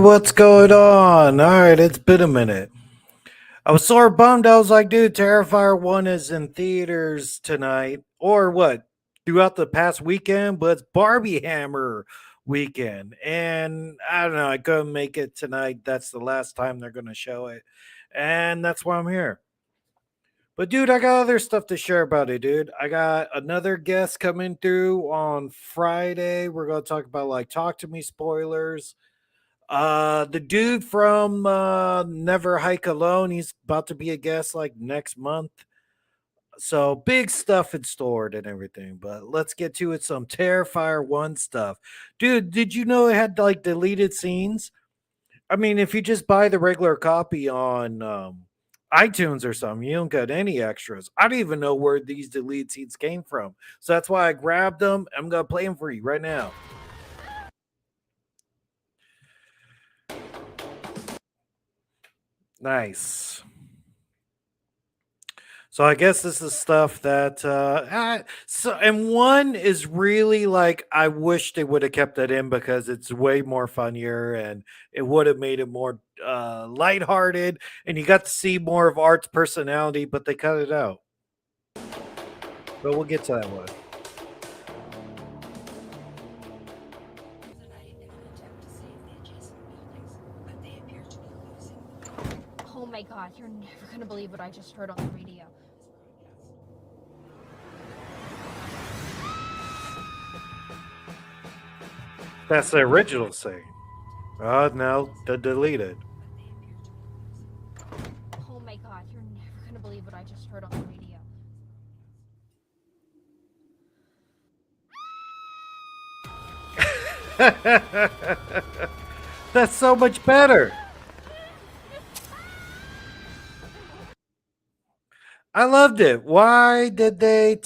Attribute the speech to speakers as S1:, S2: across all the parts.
S1: what's going on? All right, it's been a minute. I was sort of bummed. I was like, dude, Terrifier 1 is in theaters tonight. Or what? Throughout the past weekend, but it's Barbie Hammer weekend. And I don't know, I couldn't make it tonight. That's the last time they're going to show it. And that's why I'm here. But dude, I got other stuff to share about it, dude. I got another guest coming through on Friday. We're going to talk about like Talk to Me spoilers. The dude from Never Hike Alone, he's about to be a guest like next month. So big stuff in stored and everything. But let's get to it. Some Terrifier 1 stuff. Dude, did you know it had like deleted scenes? I mean, if you just buy the regular copy on iTunes or something, you don't get any extras. I don't even know where these deleted scenes came from. So that's why I grabbed them. I'm going to play them for you right now. Nice. So I guess this is stuff that and one is really like I wish they would have kept that in because it's way more funnier and it would have made it more lighthearted and you got to see more of Art's personality, but they cut it out. But we'll get to that one.
S2: Oh my god, you're never gonna believe what I just heard on the radio.
S1: That's the original scene. Oh no, the deleted.
S2: Oh my god, you're never gonna believe what I just heard on the radio.
S1: That's so much better. I loved it. Why'd they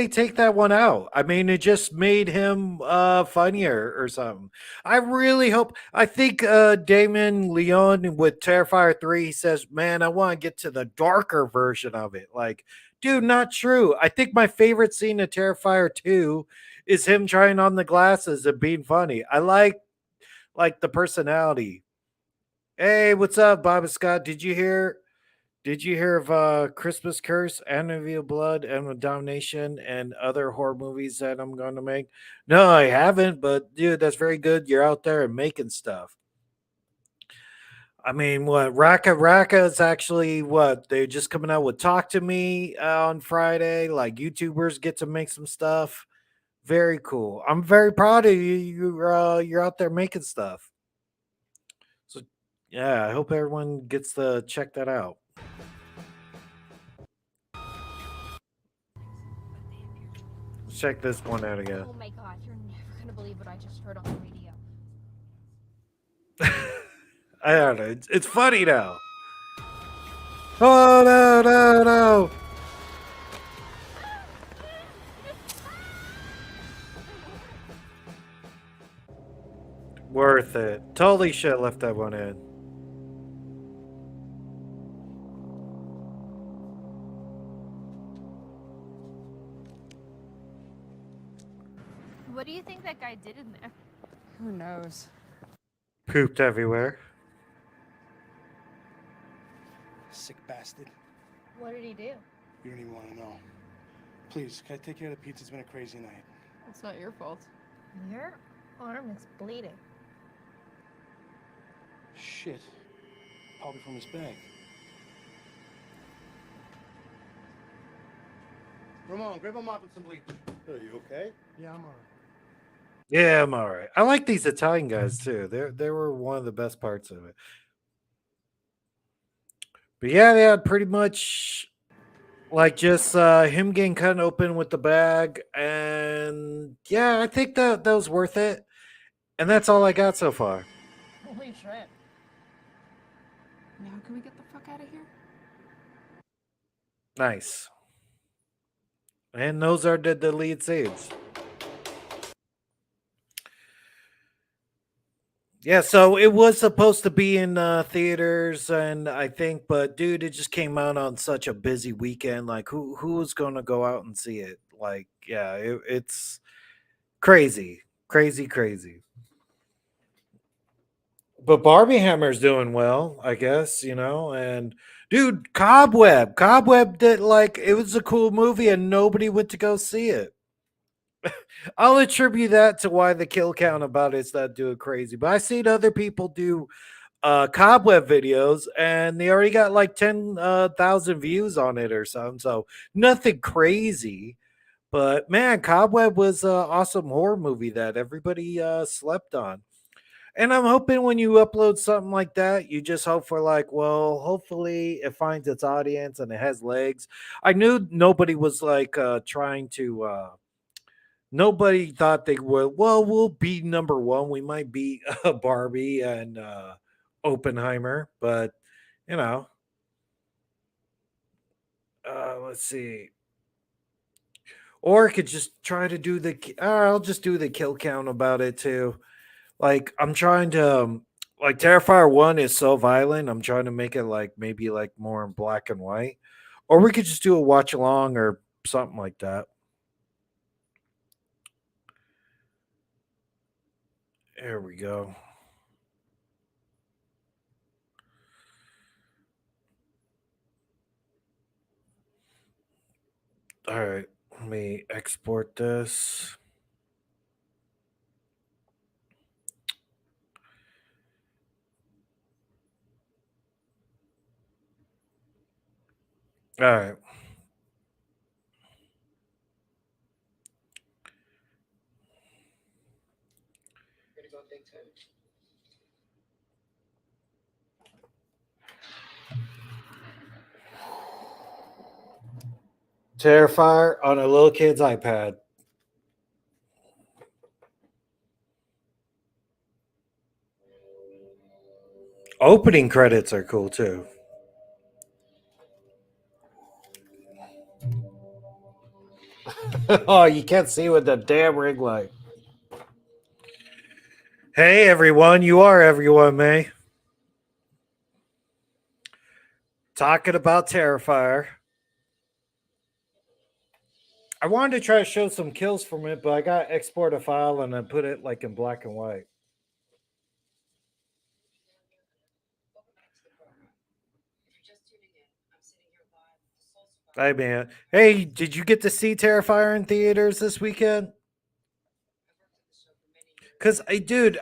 S1: take that one out? I mean, it just made him funnier or something. I really hope I think Damon Leone with Terrifier 3 he says, "Man, I want to get to the darker version of it." Like, dude, not true. I think my favorite scene of Terrifier 2 is him trying on the glasses and being funny. I like the personality. Hey, what's up, Bob Scott? Did you hear of Christmas Curse, Enemy of Blood, and Domination, and other horror movies that I'm going to make? No, I haven't, but dude, that's very good. You're out there and making stuff. I mean, what Raka is actually what they're just coming out with Talk to Me on Friday. Like YouTubers get to make some stuff. Very cool. I'm very proud of you. You're out there making stuff. So yeah, I hope everyone gets to check that out. Let's check this one out again.
S2: Oh my god, you're never gonna believe what I just heard on the radio.
S1: I don't know. It's funny now. Oh no, no, no. Worth it. Totally should have left that one in.
S2: What do you think that guy did in there?
S3: Who knows?
S1: Pooped everywhere.
S4: Sick bastard.
S2: What did he do?
S4: You don't even want to know. Please, can I take care of the pizza? It's been a crazy night.
S3: It's not your fault.
S2: Your arm is bleeding.
S4: Shit. Probably from his bag. Ramon, grab a mop and some bleach.
S5: Are you okay?
S4: Yeah, I'm alright.
S1: Yeah, I'm all right. I like these Italian guys too. They were one of the best parts of it. But yeah, they had pretty much like just him getting cut open with the bag, and yeah, I think that was worth it. And that's all I got so far.
S2: Holy shit.
S3: Now can we get the fuck out of here?
S1: Nice. And those are the lead scenes. Yeah, so it was supposed to be in theaters, and I think, but dude, it just came out on such a busy weekend. Like, who was going to go out and see it? Like, yeah, it's crazy, crazy, crazy. But Barbie Hammer's doing well, I guess, and dude, Cobweb did like it was a cool movie and nobody went to go see it. I'll attribute that to why the kill count about it's not doing crazy. But I seen other people do Cobweb videos and they already got like 10,000 views on it or something. So nothing crazy. But man, Cobweb was an awesome horror movie that everybody slept on. And I'm hoping when you upload something like that, you just hope for like, well, hopefully it finds its audience and it has legs. I knew nobody was like trying to nobody thought they would. Well, we'll be number one. We might beat Barbie and Oppenheimer, but you know, let's see. Or I could just try to do I'll just do the kill count about it too. Like I'm trying to like Terrifier 1 is so violent. I'm trying to make it like maybe like more in black and white. Or we could just do a watch along or something like that. There we go. All right. Let me export this. All right. Terrifier on a little kid's iPad. Opening credits are cool too. Oh, you can't see with the damn ring light. Hey everyone, you are everyone, May. Talking about Terrifier. I wanted to try to show some kills from it, but I got to export a file and then put it like in black and white. Hey man, hey, did you get to see Terrifier in theaters this weekend? Because dude,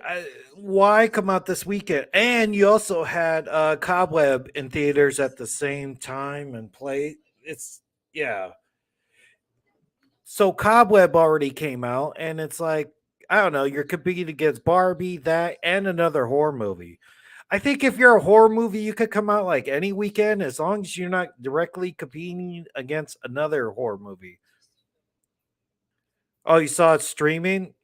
S1: why come out this weekend? And you also had Cobweb in theaters at the same time and play. It's yeah. So Cobweb already came out, and it's like I don't know. You're competing against Barbie, that, and another horror movie. I think if you're a horror movie, you could come out like any weekend as long as you're not directly competing against another horror movie. Oh, you saw it streaming?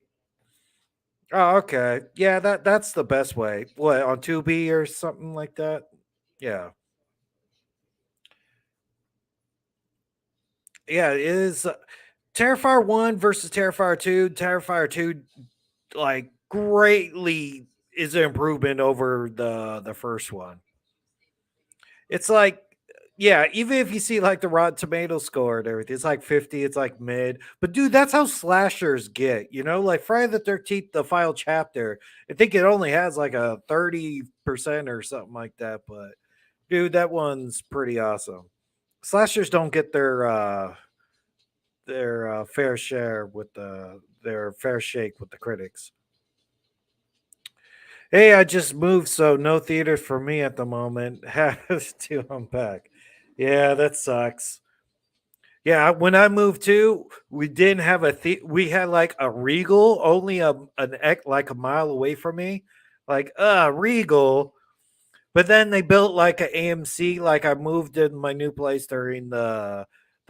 S1: Oh, okay. Yeah, that's the best way. What on Tubi or something like that? Yeah, yeah. It is Terrifier 1 versus Terrifier 2. Terrifier 2 like greatly is an improvement over the first one. It's like yeah, even if you see like the Rotten Tomato score and everything, it's like 50, it's like mid. But dude, that's how slashers get, like Friday the 13th, the final chapter. I think it only has like a 30% or something like that. But dude, that one's pretty awesome. Slashers don't get their fair share with their fair shake with the critics. Hey, I just moved, so no theaters for me at the moment. Have to unpack. Yeah, that sucks. Yeah, when I moved to, we didn't have we had like a Regal only like a mile away from me. Like, Regal. But then they built like an AMC. Like I moved in my new place during the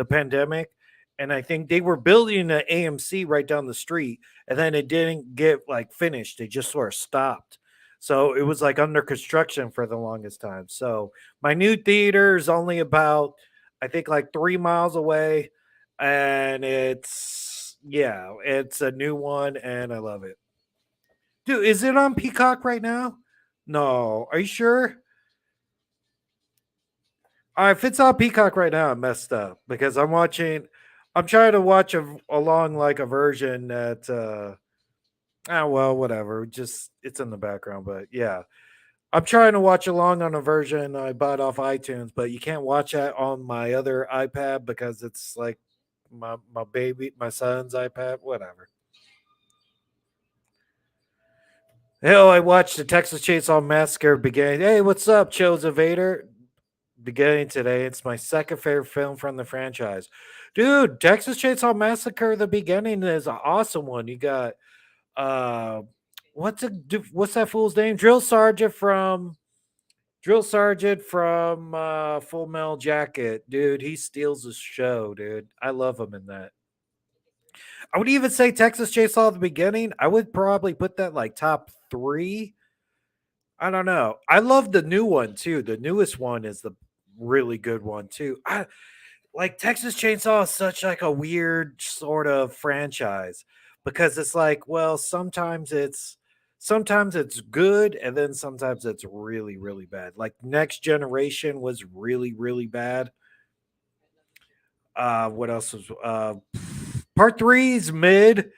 S1: pandemic, and I think they were building an AMC right down the street, and then it didn't get like finished. They just sort of stopped. So it was like under construction for the longest time. So my new theater is only about I think like 3 miles away, and it's a new one, and I love it. Dude, is it on Peacock right now? No, are you sure? If it's on Peacock right now, I'm messed up because I'm trying to watch along like a version that, well, whatever. Just it's in the background, but yeah. I'm trying to watch along on a version I bought off iTunes, but you can't watch that on my other iPad because it's like my son's iPad, whatever. Hell, I watched the Texas Chainsaw Massacre beginning. Hey, what's up, Chosen Vader? Beginning today. It's my second favorite film from the franchise. Dude, Texas Chainsaw Massacre, the beginning is an awesome one. You got uh what's that fool's name? Drill Sergeant from Full Metal Jacket. Dude, he steals the show, dude. I love him in that. I would even say Texas Chainsaw at the beginning. I would probably put that like top 3. I don't know. I love the new one too. The newest one is the really good one too. I like Texas Chainsaw is such like a weird sort of franchise because it's like, well, sometimes it's good and then sometimes it's really really bad. Like Next Generation was really really bad. What else was part 3 is mid.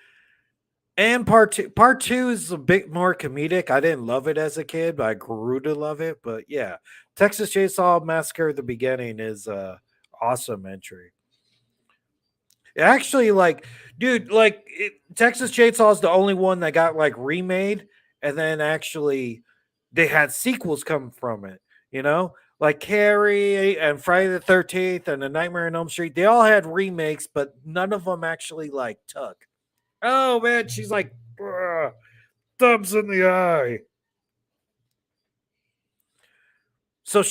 S1: And part two is a bit more comedic. I didn't love it as a kid, but I grew to love it. But yeah, Texas Chainsaw Massacre at the beginning is a awesome entry. Actually, like, dude, Texas Chainsaw is the only one that got like remade, and then actually they had sequels come from it. You know, like Carrie and Friday the 13th and the Nightmare on Elm Street. They all had remakes, but none of them actually like took. Oh man, she's like, "Bruh, thumbs in the eye." So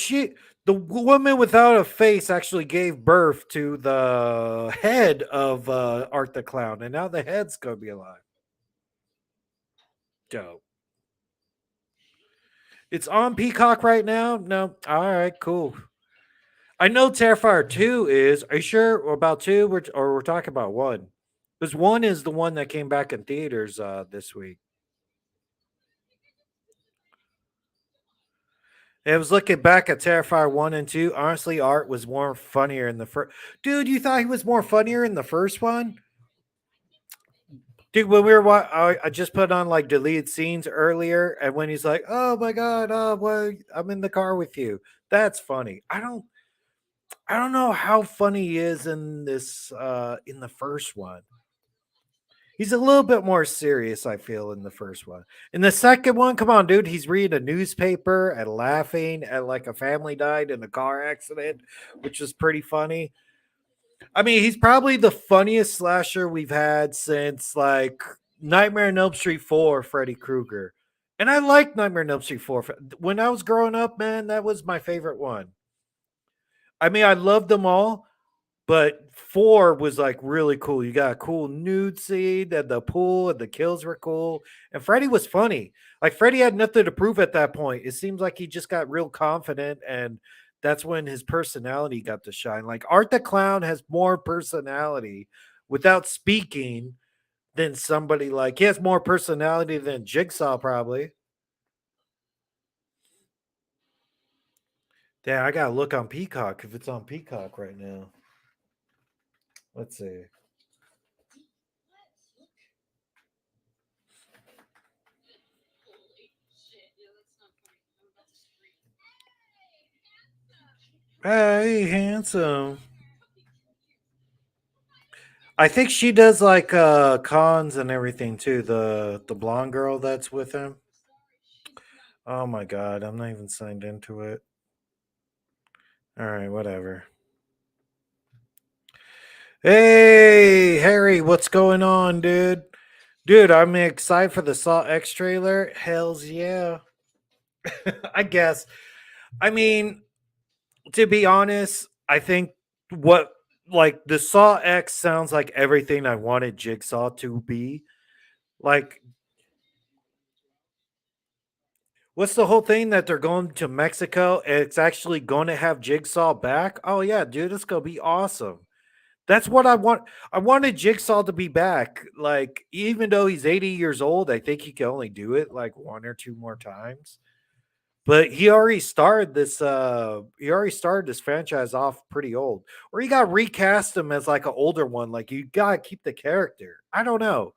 S1: the woman without a face, actually gave birth to the head of Art the Clown, and now the head's gonna be alive. Dope. It's on Peacock right now. No, all right, cool. I know Terrifier 2 is. Are you sure about 2? We're talking about 1? Because 1 is the one that came back in theaters this week. I was looking back at Terrifier 1 and 2. Honestly, Art was more funnier in the first. Dude, you thought he was more funnier in the first one? Dude, when we were I just put on like deleted scenes earlier, and when he's like, "Oh my god, well, I'm in the car with you." That's funny. I don't know how funny he is in this in the first one. He's a little bit more serious, I feel, in the first one. In the second one, come on, dude, he's reading a newspaper and laughing at like a family died in a car accident, which is pretty funny. I mean, he's probably the funniest slasher we've had since like Nightmare on Elm Street 4, Freddy Krueger. And I like Nightmare on Elm Street 4. When I was growing up, man, that was my favorite one. I mean, I loved them all, but 4 was like really cool. You got a cool nude scene at the pool, and the kills were cool. And Freddy was funny. Like Freddy had nothing to prove at that point. It seems like he just got real confident, and that's when his personality got to shine. Like Art the Clown has more personality without speaking than somebody like he has more personality than Jigsaw, probably. Yeah, I gotta look on Peacock if it's on Peacock right now. Let's see. Hey, handsome. I think she does like cons and everything too. The blonde girl that's with him. Oh my god, I'm not even signed into it. All right, whatever. Hey, Harry, what's going on, dude? Dude, I'm excited for the Saw X trailer. Hells yeah. I guess. I mean, to be honest, I think what like the Saw X sounds like everything I wanted Jigsaw to be. Like, what's the whole thing that they're going to Mexico? It's actually going to have Jigsaw back. Oh yeah, dude, it's gonna be awesome. That's what I want. I wanted Jigsaw to be back. Like, even though he's 80 years old, I think he can only do it like 1 or 2 more times. But he already started this franchise off pretty old. Or you got recast him as like an older one. Like you gotta keep the character. I don't know.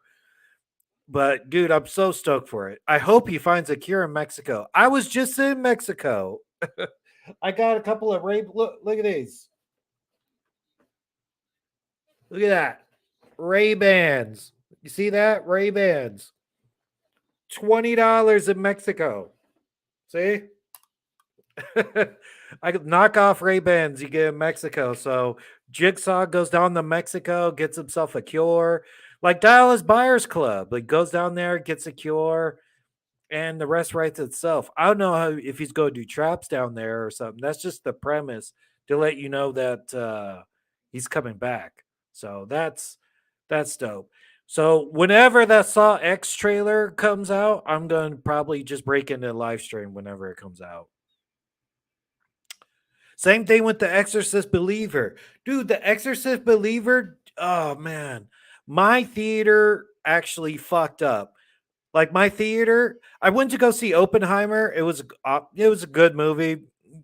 S1: But dude, I'm so stoked for it. I hope he finds a cure in Mexico. I was just in Mexico. I got a couple of look at these. Look at that. Ray Bans. You see that? Ray Bans. $20 in Mexico. See? I could knock off Ray Bans you get in Mexico. So Jigsaw goes down to Mexico, gets himself a cure. Like Dallas Buyers Club. Like goes down there, gets a cure, and the rest writes itself. I don't know how if he's going to do traps down there or something. That's just the premise to let you know that he's coming back. So that's dope. So whenever that Saw X trailer comes out, I'm going to probably just break into live stream whenever it comes out. Same thing with The Exorcist Believer. Dude, The Exorcist Believer, oh man. My theater actually fucked up. Like my theater, I went to go see Oppenheimer. It was a good movie,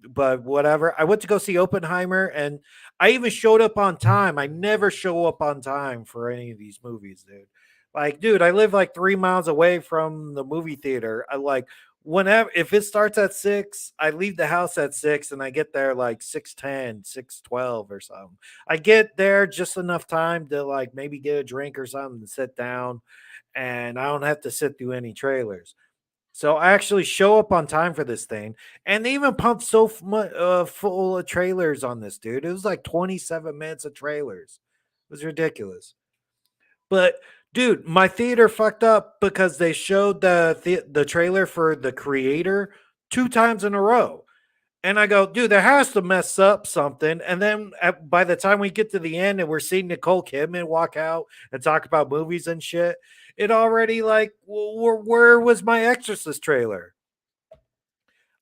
S1: but whatever. I went to go see Oppenheimer, and I even showed up on time. I never show up on time for any of these movies, dude. Like, dude, I live like 3 miles away from the movie theater. I like whenever if it starts at 6, I leave the house at 6 and I get there like 6:10, 6:12 or something. I get there just enough time to like maybe get a drink or something and sit down, and I don't have to sit through any trailers. So I actually show up on time for this thing, and they even pumped full of trailers on this, dude. It was like 27 minutes of trailers. It was ridiculous. But dude, my theater fucked up because they showed the trailer for The Creator 2 times in a row. And I go, dude, there has to mess up something. And then by the time we get to the end and we're seeing Nicole Kidman walk out and talk about movies and shit, it already like, where was my Exorcist trailer?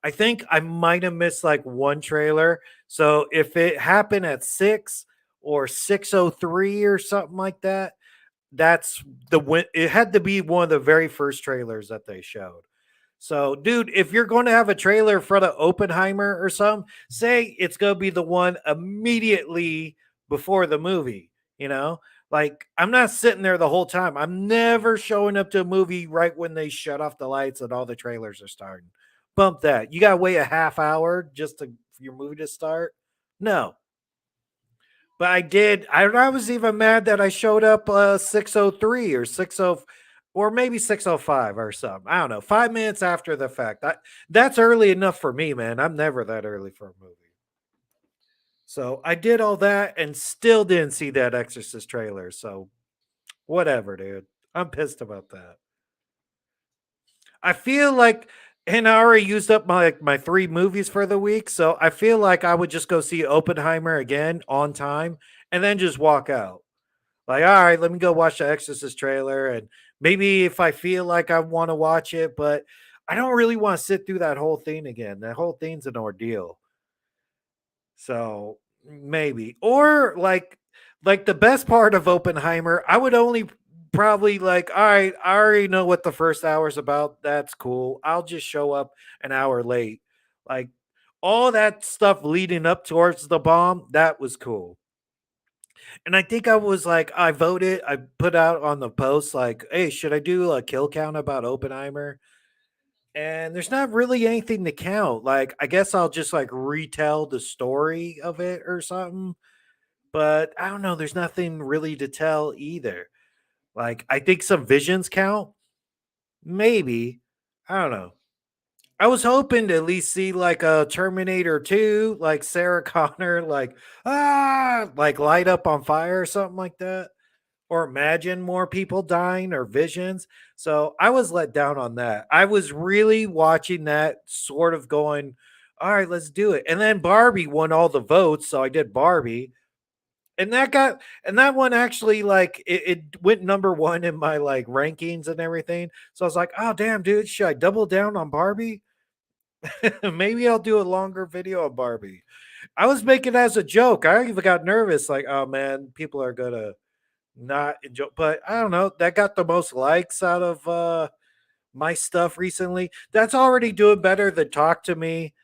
S1: I think I might have missed like one trailer. So if it happened at 6 or 6:03 or something like that, that's it had to be one of the very first trailers that they showed. So, dude, if you're going to have a trailer for the Oppenheimer or something, say it's going to be the one immediately before the movie, you know? Like, I'm not sitting there the whole time. I'm never showing up to a movie right when they shut off the lights and all the trailers are starting. Bump that. You got to wait a half hour for your movie to start? No. But I did. I was even mad that I showed up 6:03 or 60 or maybe 6:05 or something. I don't know. 5 minutes after the fact. That's early enough for me, man. I'm never that early for a movie. So I did all that and still didn't see that Exorcist trailer. So whatever, dude. I'm pissed about that. I feel like, and I already used up my 3 movies for the week, so I feel like I would just go see Oppenheimer again on time and then just walk out. Like, all right, let me go watch the Exorcist trailer, and maybe if I feel like I want to watch it, but I don't really want to sit through that whole thing again. That whole thing's an ordeal. So maybe, or like the best part of Oppenheimer, I would only probably like, all right, I already know what the first hour's about. That's cool. I'll just show up an hour late. Like all that stuff leading up towards the bomb, that was cool. And I think I was like, I voted, I put out on the post, like, hey, should I do a kill count about Oppenheimer? And there's not really anything to count. Like, I guess I'll just like retell the story of it or something. But I don't know. There's nothing really to tell either. Like, I think some visions count. Maybe. I don't know. I was hoping to at least see like a Terminator 2, like Sarah Connor, like light up on fire or something like that. Or imagine more people dying or visions. So I was let down on that. I was really watching that, sort of going, all right, let's do it. And then Barbie won all the votes. So I did Barbie. And that one actually like it went number one in my like rankings and everything. So I was like, oh damn, dude, should I double down on Barbie? Maybe I'll do a longer video of Barbie. I was making it as a joke. I even got nervous, like, oh man, people are gonna not enjoy, but I don't know. That got the most likes out of my stuff recently. That's already doing better than Talk to Me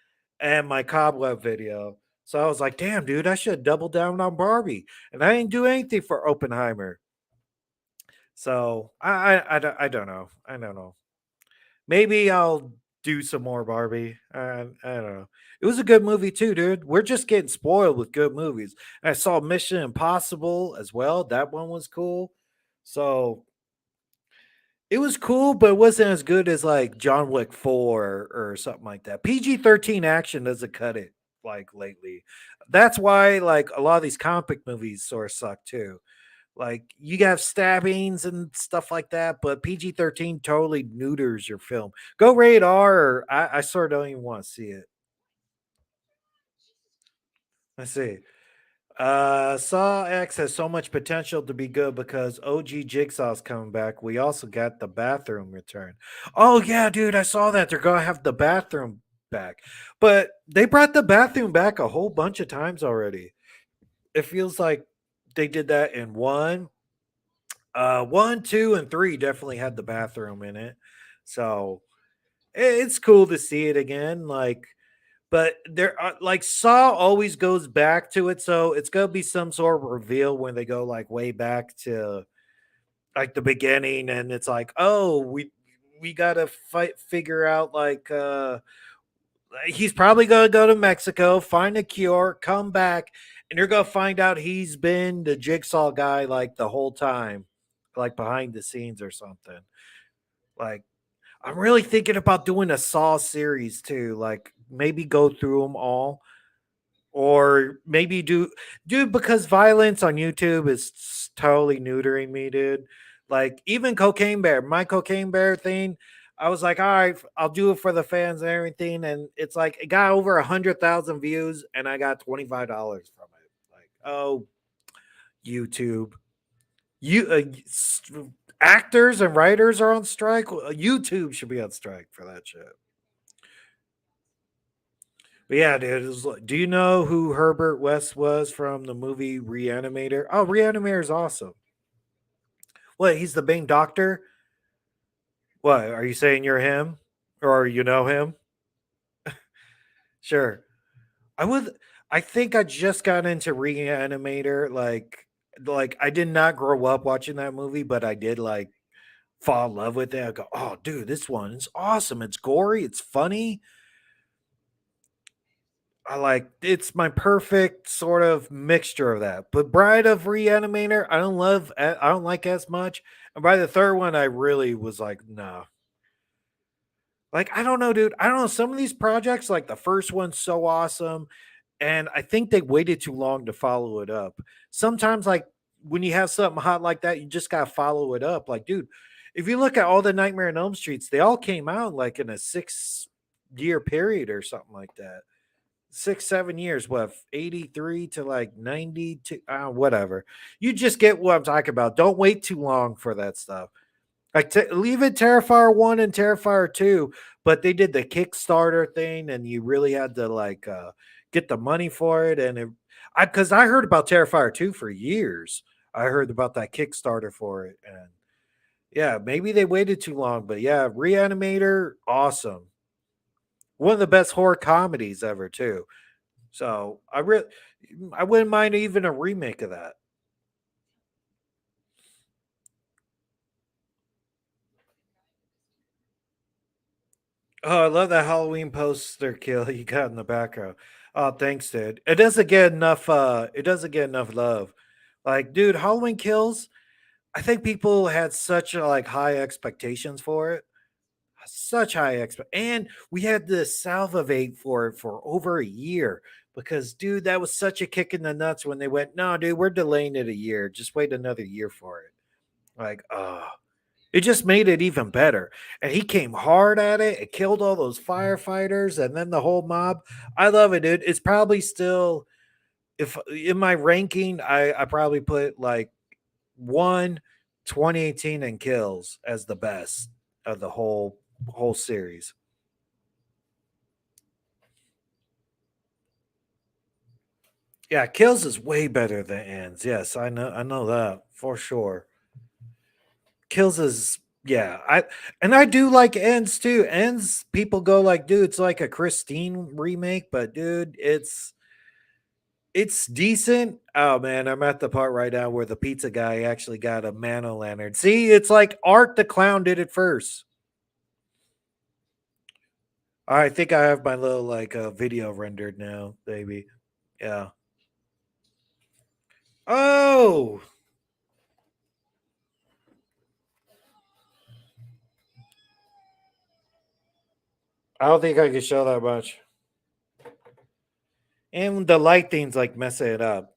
S1: and my Cobweb video. So I was like, damn, dude, I should double down on Barbie. And I didn't do anything for Oppenheimer. So I don't know. I don't know. Maybe I'll do some more Barbie. I don't know. It was a good movie too, dude. We're just getting spoiled with good movies. I saw Mission Impossible as well. That one was cool. So it was cool, but it wasn't as good as like John Wick 4 or something like that. PG-13 action doesn't cut it like lately. That's why like a lot of these comic movies sort of suck too. Like you have stabbings and stuff like that, but PG-13 totally neuters your film. Go rated R, or I sort of don't even want to see it. Let's see. Saw X has so much potential to be good because OG Jigsaw's coming back. We also got the bathroom return. Oh yeah, dude, I saw that. They're gonna have the bathroom back. But they brought the bathroom back a whole bunch of times already. It feels like they did that in one, two, and three definitely had the bathroom in it. So it's cool to see it again. Like, but there are like Saw always goes back to it, so it's gonna be some sort of reveal when they go like way back to like the beginning, and it's like, oh, we gotta fight figure out like he's probably gonna go to Mexico, find a cure, come back, and you're gonna find out he's been the jigsaw guy like the whole time, like behind the scenes or something. Like I'm really thinking about doing a Saw series too. Like maybe go through them all, or maybe dude, because violence on YouTube is totally neutering me, dude. Like even Cocaine Bear, my Cocaine Bear thing. I was like, all right, I'll do it for the fans and everything, and it's like it got over 100,000 views, and I got $25 from it. Like, oh, YouTube, you actors and writers are on strike. Well, YouTube should be on strike for that shit. But yeah, dude, do you know who Herbert West was from the movie Reanimator? Oh, Reanimator is awesome. What? He's the main doctor. What? Are you saying you're him, or you know him? Sure. I would. I think I just got into Reanimator. Like I did not grow up watching that movie, but I did like fall in love with it. I go, oh, dude, this one is awesome. It's gory. It's funny. I like it's my perfect sort of mixture of that. But Bride of Reanimator, I don't love I don't like as much. And by the third one, I really was like, no. Like, I don't know, dude. I don't know. Some of these projects, like the first one's so awesome. And I think they waited too long to follow it up. Sometimes, like when you have something hot like that, you just gotta follow it up. Like, dude, if you look at all the Nightmare on Elm Streets, they all came out like in a 6 year period or something like that. 6 7 years, what 83 to like 92, whatever. You just get what I'm talking about. Don't wait too long for that stuff. Like leave it Terrifier 1 and Terrifier 2, but they did the Kickstarter thing, and you really had to like get the money for it. And I because I heard about Terrifier 2 for years. I heard about that Kickstarter for it, and yeah, maybe they waited too long, but yeah, Reanimator, awesome. One of the best horror comedies ever, too. So I wouldn't mind even a remake of that. Oh, I love that Halloween poster kill you got in the background. Oh, thanks, dude. It doesn't get enough it doesn't get enough love. Like, dude, Halloween Kills, I think people had such like high expectations for it. Such high expect, and we had to salivate for it for over a year because dude, that was such a kick in the nuts when they went, no, dude, we're delaying it a year. Just wait another year for it. Like, it just made it even better. And he came hard at it. It killed all those firefighters and then the whole mob. I love it, dude. It's probably still, if in my ranking, I probably put like one 2018 and Kills as the best of the whole series. Yeah, Kills is way better than Ends. Yes, I know that for sure. Kills is yeah, I do like Ends too. Ends people go like, dude, it's like a Christine remake, but dude, It's decent. Oh man, I'm at the part right now where the pizza guy actually got a mano lantern. See, it's like Art the Clown did it first. I think I have my little like video rendered now, baby. Yeah. Oh, I don't think I can show that much. And the lighting's like messing it up.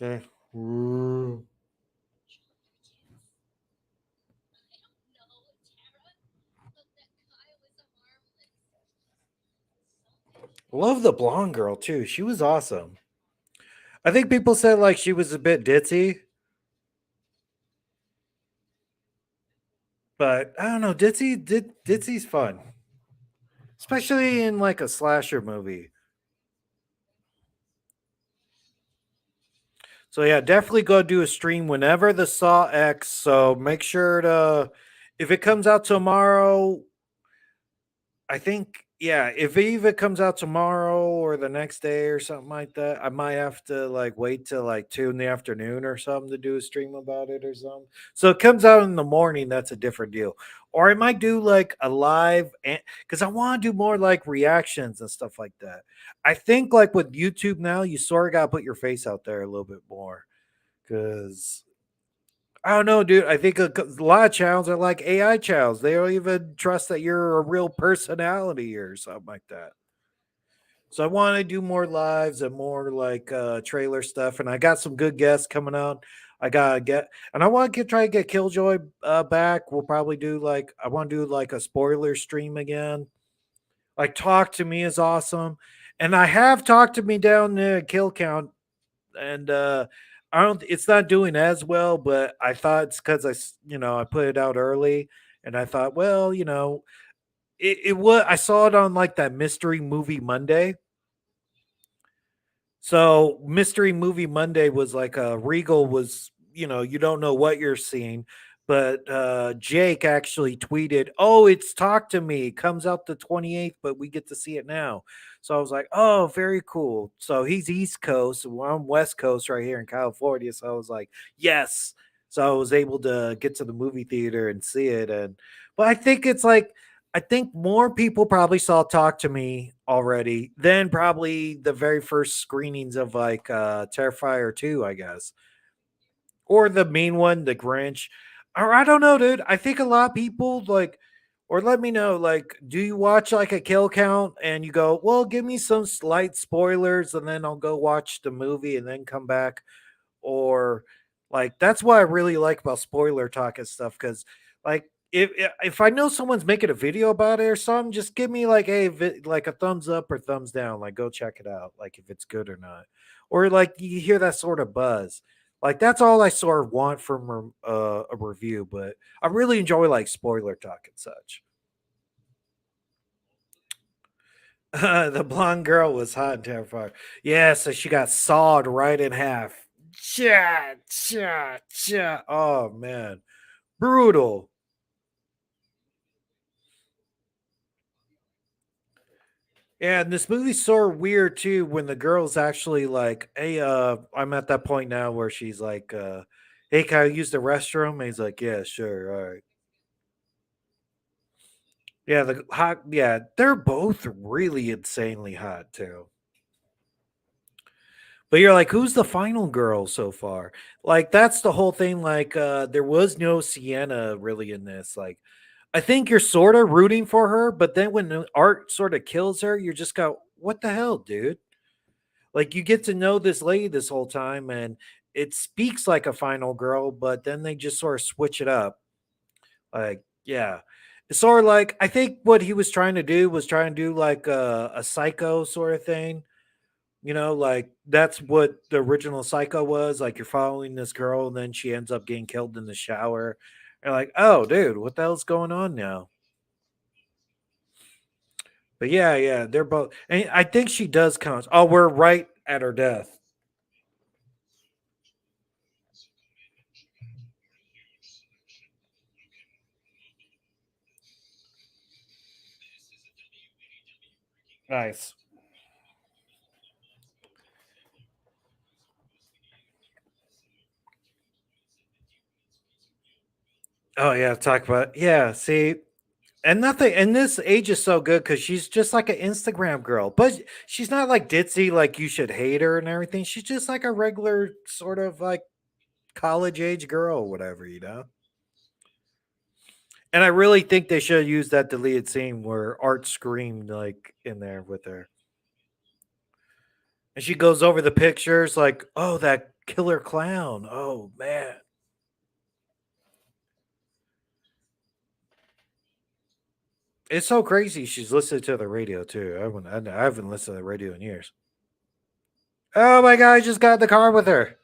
S1: Okay. Ooh. Love the blonde girl too. She was awesome. I think people said like she was a bit ditzy, but I don't know. Ditzy's fun, especially in like a slasher movie. So yeah, definitely go do a stream whenever the Saw X. So make sure to, if it comes out tomorrow, I think yeah, if it even comes out tomorrow or the next day or something like that, I might have to like wait till like 2 in the afternoon or something to do a stream about it or something. So it comes out in the morning, that's a different deal. Or I might do like a live because I want to do more like reactions and stuff like that. I think like with YouTube now, you sort of gotta put your face out there a little bit more. Cause I don't know, dude. I think a lot of channels are like AI channels. They don't even trust that you're a real personality or something like that. So I want to do more lives and more like trailer stuff. And I got some good guests coming out. I gotta get, and I want to try to get Killjoy back. We'll probably do like I want to do like a spoiler stream again. Like Talk to Me is awesome, and I have Talked to Me down the kill count and I don't. It's not doing as well, but I thought it's because I put it out early, and I thought, well, it was. I saw it on like that mystery movie Monday. So Mystery Movie Monday was like a Regal was, you don't know what you're seeing, but Jake actually tweeted, "Oh, it's Talk to Me. Comes out the 28th, but we get to see it now." So I was like, "Oh, very cool." So he's East Coast, and I'm West Coast right here in California. So I was like, "Yes." So I was able to get to the movie theater and see it, and but I think it's like I think more people probably saw Talk to Me already than probably the very first screenings of like Terrifier 2, I guess. Or the main one, the Grinch. Or I don't know, dude. I think a lot of people like or let me know, like, do you watch like a kill count and you go, well, give me some slight spoilers and then I'll go watch the movie and then come back? Or like that's what I really like about spoiler talk and stuff because like if I know someone's making a video about it or something, just give me like like a thumbs up or thumbs down, like go check it out, like if it's good or not, or like you hear that sort of buzz. Like that's all I sort of want from a review, but I really enjoy like spoiler talk and such. The blonde girl was hot and terrified. Yeah, so she got sawed right in half. Cha, cha, cha. Oh man, brutal. Yeah, and this movie's sort of weird too when the girl's actually like, "Hey, I'm at that point now where she's like, hey, can I use the restroom?" And he's like, "Yeah, sure, all right." Yeah, the hot. Yeah, they're both really insanely hot too. But you're like, who's the final girl so far? Like that's the whole thing. Like, there was no Sienna really in this. Like, I think you're sort of rooting for her, but then when the art sort of kills her, you're just go, what the hell, dude? Like you get to know this lady this whole time, and it speaks like a final girl, but then they just sort of switch it up. Like, yeah. It's sort of like I think what he was trying to do was trying to do like a psycho sort of thing. Like that's what the original Psycho was. Like you're following this girl and then she ends up getting killed in the shower. You're like, oh, dude, what the hell's going on now? But yeah, yeah, they're both. And I think she does count. Oh, we're right at her death. Nice. Oh yeah, talk about yeah. See, and nothing. And this age is so good because she's just like an Instagram girl, but she's not like ditzy. Like you should hate her and everything. She's just like a regular sort of like college age girl, whatever you know. And I really think they should use that deleted scene where Art screamed like in there with her, and she goes over the pictures like, "Oh, that killer clown. Oh man." It's so crazy. She's listening to the radio too. I haven't listened to the radio in years. Oh my god! I just got in the car with her.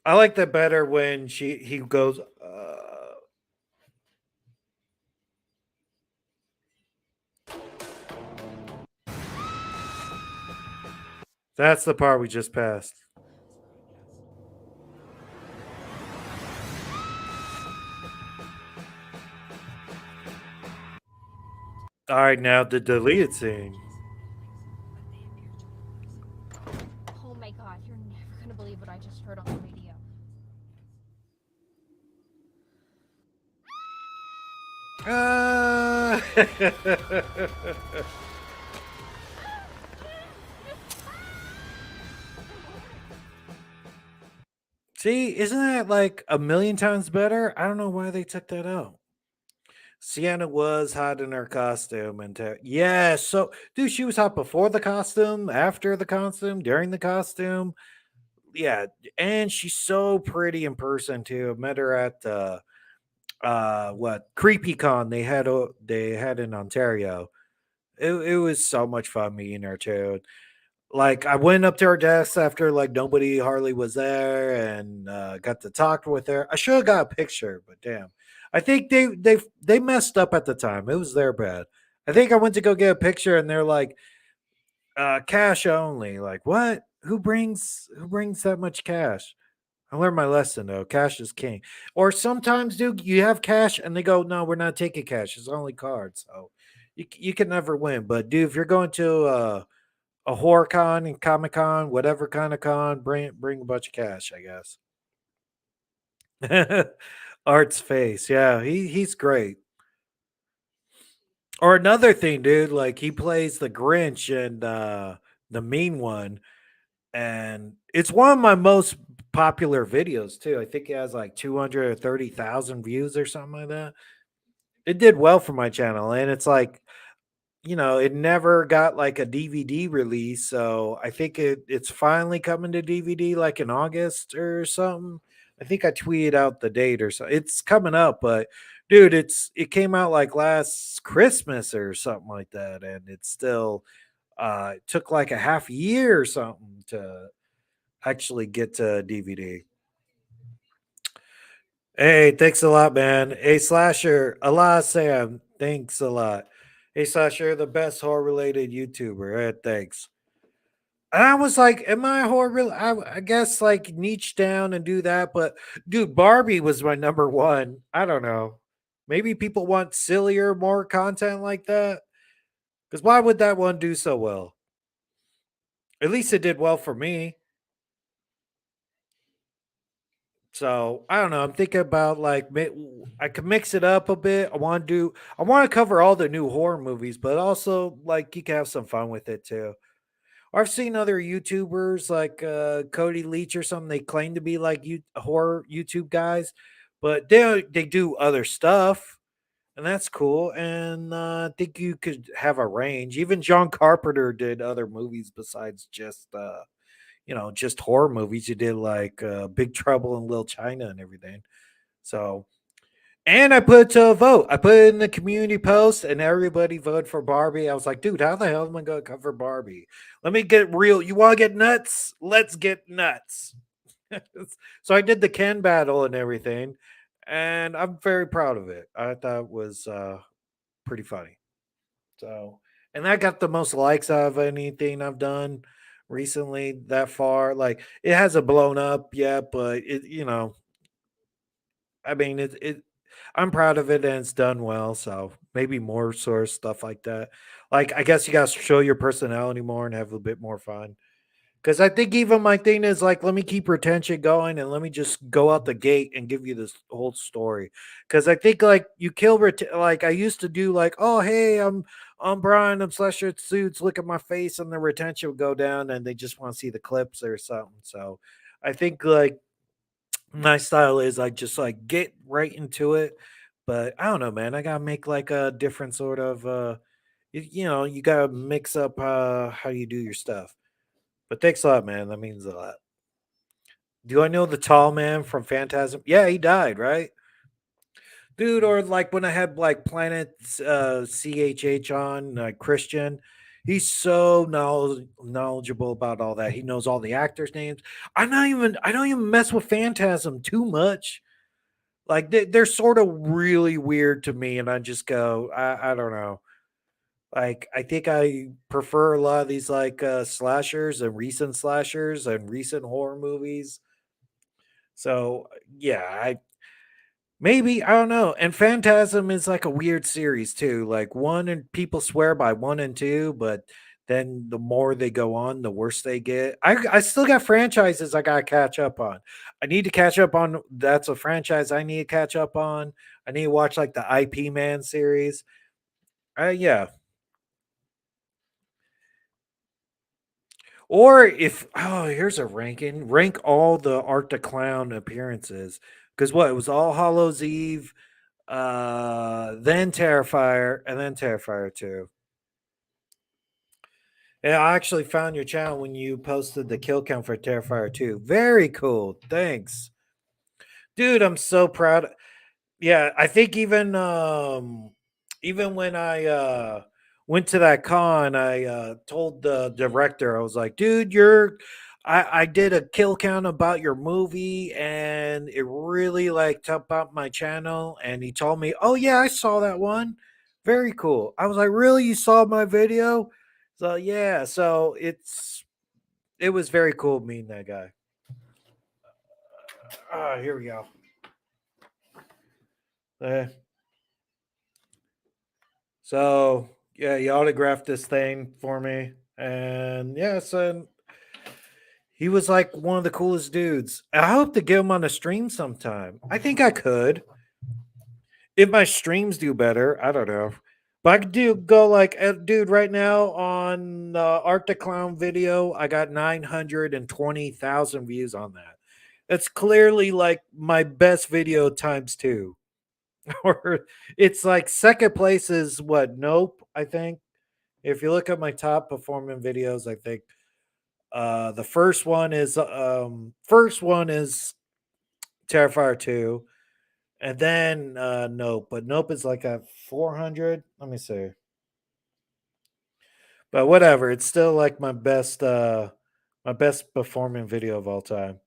S1: I like that better when he goes. That's the part we just passed. All right, now the deleted scene.
S2: Oh my god, you're never gonna believe what I just heard on the radio.
S1: Uh... See, isn't that like a million times better? I don't know why they took that out. Sienna was hot in her costume, and yeah, so dude, she was hot before the costume, after the costume, during the costume. Yeah, and she's so pretty in person too. Met her at what CreepyCon they had in Ontario. It was so much fun meeting her too. Like I went up to her desk after like nobody hardly was there and got to talk with her. I should have got a picture, but damn. I think they messed up at the time. It was their bad. I think I went to go get a picture and they're like cash only. Like what? Who brings that much cash? I learned my lesson though. Cash is king. Or sometimes, dude, you have cash and they go, "No, we're not taking cash. It's only cards." So you can never win. But dude, if you're going to a horror con and comic con, whatever kind of con, bring a bunch of cash, I guess. Art's face, yeah, he's great. Or another thing, dude, like he plays the Grinch and the mean one, and it's one of my most popular videos too. I think it has like 230,000 views or something like that. It did well for my channel, and it's like it never got like a DVD release, so I think it's finally coming to DVD like in August or something. I think I tweeted out the date or so. It's coming up, but dude, it came out like last Christmas or something like that, and it's still it took like a half year or something to actually get to DVD. Hey, thanks a lot, man. Hey, Slasher, Allah Sam, thanks a lot. Hey, Slasher, the best horror related YouTuber. Thanks. And I was like, am I horror? I guess like niche down and do that. But dude, Barbie was my number one. I don't know. Maybe people want sillier, more content like that. Because why would that one do so well? At least it did well for me. So I don't know. I'm thinking about like I could mix it up a bit. I want to cover all the new horror movies, but also like you can have some fun with it too. I've seen other YouTubers like Cody Leach or something. They claim to be like horror YouTube guys, but they do other stuff, and that's cool. And I think you could have a range. Even John Carpenter did other movies besides just horror movies. You did like Big Trouble in Little China and everything. So, and I put it to a vote. I put it in the community post, and everybody voted for Barbie. I was like, dude, how the hell am I going to cover Barbie? Let me get real. You want to get nuts? Let's get nuts. So I did the Ken battle and everything, and I'm very proud of it. I thought it was pretty funny. So, and that got the most likes out of anything I've done recently that far. Like it hasn't blown up yet, but I mean, I'm proud of it and it's done well. So maybe more sort of stuff like that. Like I guess you guys show your personality more and have a bit more fun. Because I think even my thing is like, let me keep retention going and let me just go out the gate and give you this whole story. Because I think like you kill like I used to do like, oh hey, I'm Brian, I'm Slasher Suits. Look at my face, and the retention would go down, and they just want to see the clips or something. So I think like my style is I just like get right into it. But I don't know, man. I gotta make like a different sort of you know, you gotta mix up how you do your stuff. But thanks a lot, man. That means a lot. Do I know the tall man from Phantasm? Yeah, he died, right? Dude, or like when I had like Planet CHH on, Christian, he's so knowledgeable about all that. He knows all the actors' names. I don't even mess with Phantasm too much. Like they're sort of really weird to me, and I just go, I don't know. Like I think I prefer a lot of these like slashers and recent horror movies. So yeah, I maybe I don't know. And Phantasm is like a weird series too. Like one and people swear by one and two, but then the more they go on, the worse they get. I still got franchises I gotta catch up on. I need to catch up on that's a franchise I need to catch up on. I need to watch like the IP Man series. Yeah. Or if oh, here's a ranking. Rank all the Art the Clown appearances. Because what, it was All Hallows Eve, then Terrifier, and then Terrifier 2. Yeah, I actually found your channel when you posted the kill count for Terrifier 2. Very cool. Thanks. Dude, I'm so proud. Yeah, I think even when I went to that con, I told the director, I was like, dude, I did a kill count about your movie and it really like topped up my channel. And he told me, oh yeah, I saw that one. Very cool. I was like, really? You saw my video? So yeah, so it was very cool meeting that guy. Here we go. Uh, So yeah, he autographed this thing for me, and yes, and he was like one of the coolest dudes. I hope to get him on a stream sometime. I think I could if my streams do better. I don't know, but I could do go like, dude. Right now on the Art the Clown video, I got 920,000 views on that. It's clearly like my best video times two. Or it's like second place is what? Nope, I think. If you look at my top performing videos, I think the first one is Terrifier 2, and then Nope, but Nope is like a 400. Let me see. But whatever, it's still like my best performing video of all time.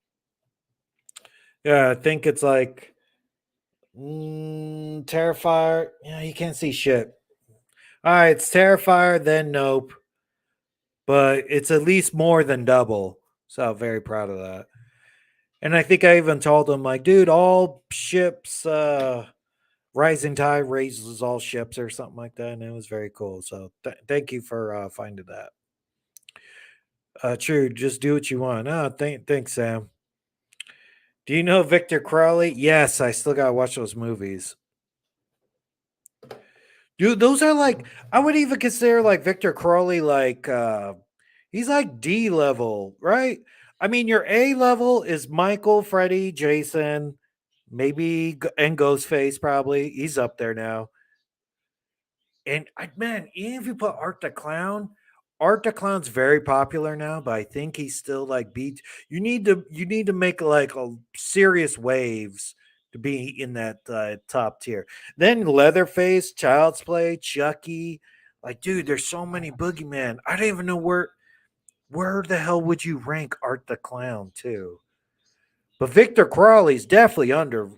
S1: Yeah, I think it's like Terrifier. Yeah, you can't see shit. All right, it's Terrifier, then Nope, but it's at least more than double. So very proud of that. And I think I even told him, like, dude, all ships, rising tide raises all ships or something like that. And it was very cool. So thank you for finding that. True, just do what you want. Thanks, Sam. Do you know Victor Crowley? Yes, I still gotta watch those movies. Dude, those are like I would even consider like Victor Crowley like he's like D level, right? I mean, your A level is Michael, Freddy, Jason, maybe and Ghostface probably. He's up there now. And man, even if you put Art the Clown's very popular now, but I think he's still like beat. You need to make like a serious waves to be in that top tier. Then Leatherface, Child's Play, Chucky. Like, dude, there's so many boogeyman. I don't even know where the hell would you rank Art the Clown too? But Victor Crawley's definitely under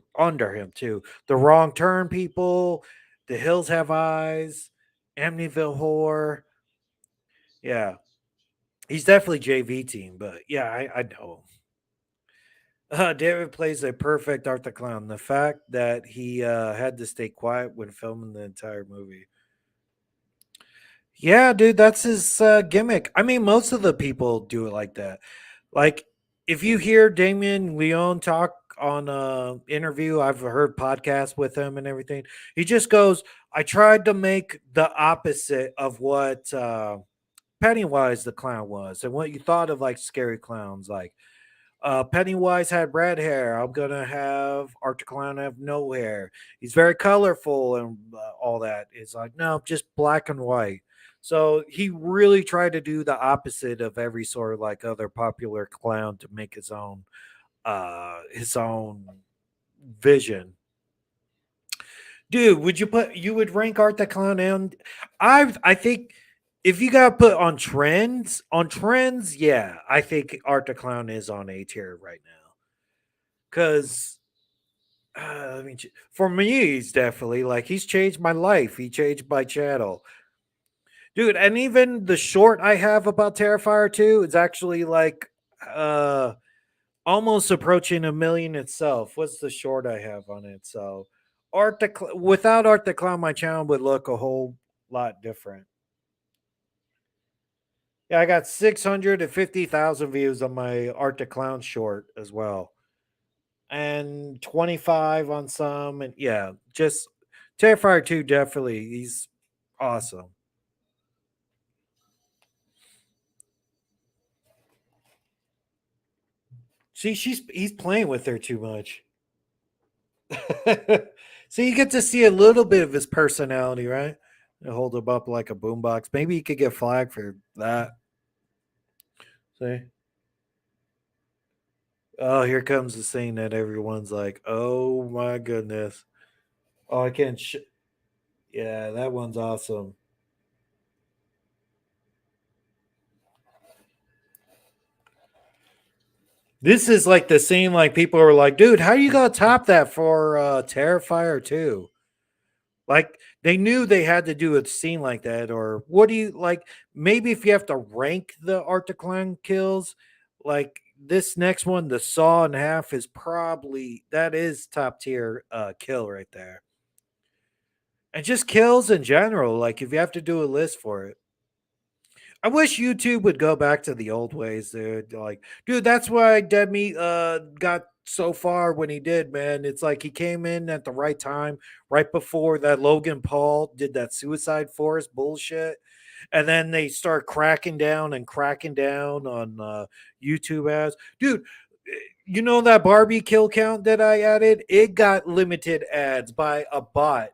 S1: him too. The Wrong Turn people, The Hills Have Eyes, Amityville Horror. Yeah, he's definitely JV team. But yeah, I know. David plays a perfect Arthur Clown. The fact that he had to stay quiet when filming the entire movie. Yeah, dude, that's his gimmick. I mean, most of the people do it like that. Like, if you hear Damien Leone talk on a interview, I've heard podcasts with him and everything. He just goes, "I tried to make the opposite of what Pennywise the clown was, and what you thought of like scary clowns, like." Pennywise had red hair. I'm gonna have Arthur Clown have no hair. He's very colorful and all that. It's like no, just black and white. So he really tried to do the opposite of every sort of like other popular clown to make his own vision. Dude, you would rank Art the Clown and I think if you got put on trends, yeah, I think Art the Clown is on A tier right now. Cause I mean, for me, he's definitely like he's changed my life. He changed my channel, dude. And even the short I have about Terrifier 2 is actually like uh almost approaching a million itself. What's the short I have on it? So without Art the Clown, my channel would look a whole lot different. Yeah, I got 650,000 views on my Art the Clown short as well. And 25 on some. And yeah, just Terrifier 2 definitely. He's awesome. See, he's playing with her too much. So you get to see a little bit of his personality, right? You hold him up like a boombox. Maybe he could get flagged for that. See? Oh, here comes the scene that everyone's like, "Oh my goodness!" Oh, I can't. Yeah, that one's awesome. This is like the scene. Like people are like, "Dude, how you gonna top that for Terrifier 2?" Like they knew they had to do a scene like that, or what do you like? Maybe if you have to rank the Art the Clown kills, like this next one, the saw in half is probably that is top tier kill right there. And just kills in general, like if you have to do a list for it. I wish YouTube would go back to the old ways, dude. Like, dude, that's why Dead Meat got so far when he did, man. It's like he came in at the right time, right before that Logan Paul did that Suicide Forest bullshit. And then they start cracking down on YouTube ads. Dude, you know that Barbie kill count that I added? It got limited ads by a bot.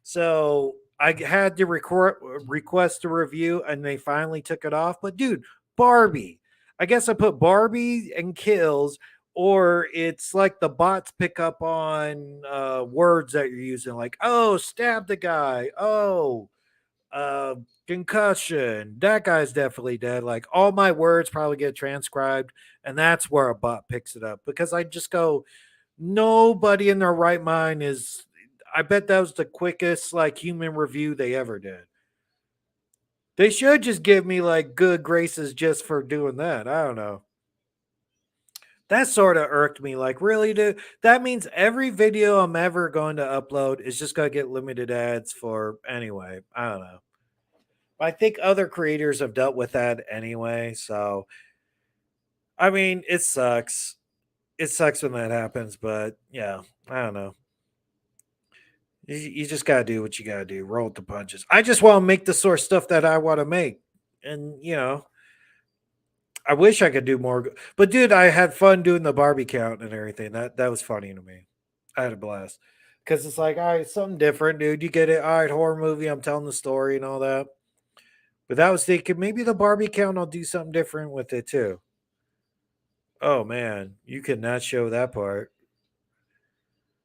S1: So I had to request a review and they finally took it off. But dude, Barbie. I guess I put Barbie and kills, or it's like the bots pick up on words that you're using, like, oh, stab the guy. Oh, uh, concussion. That guy's definitely dead. Like all my words probably get transcribed, and that's where a bot picks it up because I just go, nobody in their right mind is. I bet that was the quickest like human review they ever did. They should just give me like good graces just for doing that. I don't know. That sort of irked me. Like, really, dude? That means every video I'm ever going to upload is just going to get limited ads for anyway. I don't know. I think other creators have dealt with that anyway. So, I mean, it sucks. It sucks when that happens, but yeah, I don't know. You just gotta do what you gotta do. Roll with the punches. I just want to make the sort of stuff that I want to make, and I wish I could do more. But dude, I had fun doing the Barbie count and everything. That was funny to me. I had a blast because it's like, all right, something different, dude. You get it? All right, horror movie. I'm telling the story and all that. But that was thinking maybe the Barbie count. I'll do something different with it too. Oh man, you cannot show that part.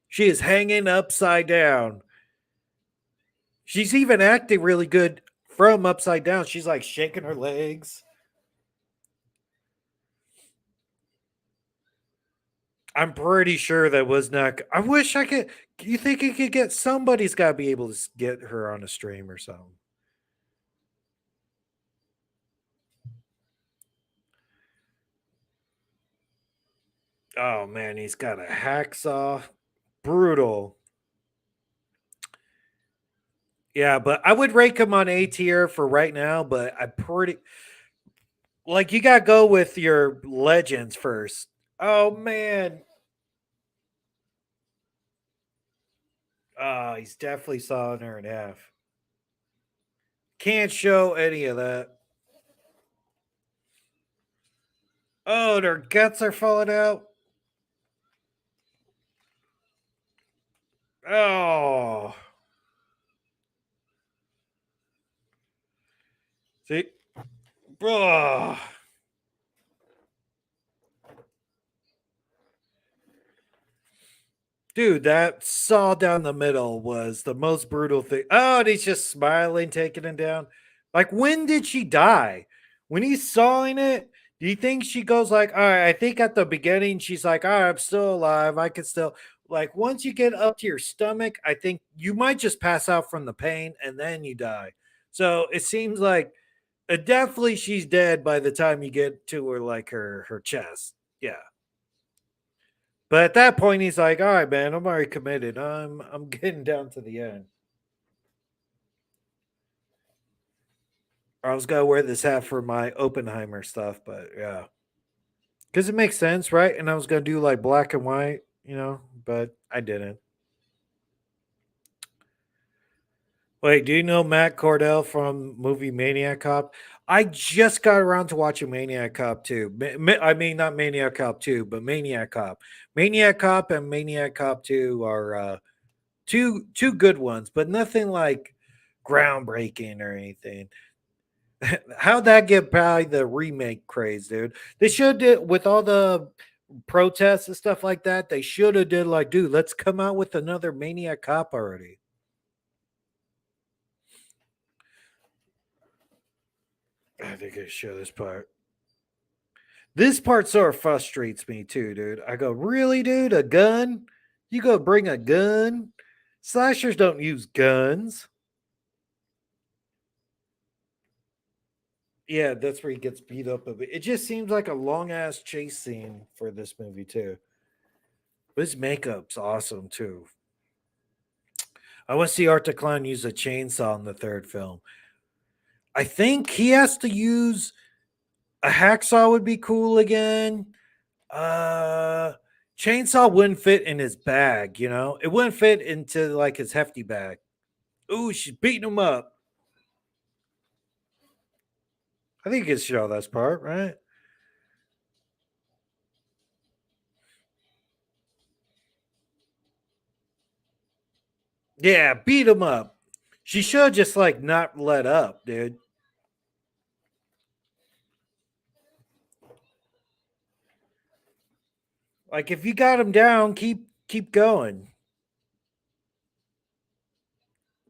S1: She is hanging upside down. She's even acting really good from upside down. She's like shaking her legs. I'm pretty sure that was not. I wish I could. You think you could get somebody's got to be able to get her on a stream or something? Oh man, he's got a hacksaw. Brutal. Yeah, but I would rank him on A tier for right now, but I'm pretty like you gotta go with your legends first. Oh man. Oh, he's definitely sawing her in half. Can't show any of that. Oh, their guts are falling out. Oh. See? Ugh. Dude, that saw down the middle was the most brutal thing. Oh, and he's just smiling, taking him down. Like, when did she die? When he's sawing it, do you think she goes like, all right, I think at the beginning she's like, all right, I'm still alive. I can still like once you get up to your stomach, I think you might just pass out from the pain and then you die. So it seems like definitely she's dead by the time you get to her like her chest. Yeah. But at that point, he's like, "All right, man, I'm already committed. I'm getting down to the end. I was gonna wear this hat for my Oppenheimer stuff, but yeah, because it makes sense, right? And I was gonna do like black and white, but I didn't. Wait, do you know Matt Cordell from movie Maniac Cop? I just got around to watching Maniac Cop 2. I mean, not Maniac Cop 2, but Maniac Cop. Maniac Cop and Maniac Cop 2 are two good ones, but nothing like groundbreaking or anything. How'd that get by the remake craze, dude? They should did with all the protests and stuff like that. They should have did like, dude, let's come out with another Maniac Cop already. I think I show this part. This part sort of frustrates me too, dude. I go, really, dude? A gun? You go bring a gun? Slashers don't use guns. Yeah, that's where he gets beat up a bit. It just seems like a long ass chase scene for this movie too. But his makeup's awesome too. I want to see Art the Clown use a chainsaw in the third film. I think he has to use a hacksaw would be cool again. Uh Chainsaw wouldn't fit in his bag, you know? It wouldn't fit into like his hefty bag. Ooh, she's beating him up. I think you can show this part, right? Yeah, beat him up. She should just like not let up, dude. Like if you got him down, keep going.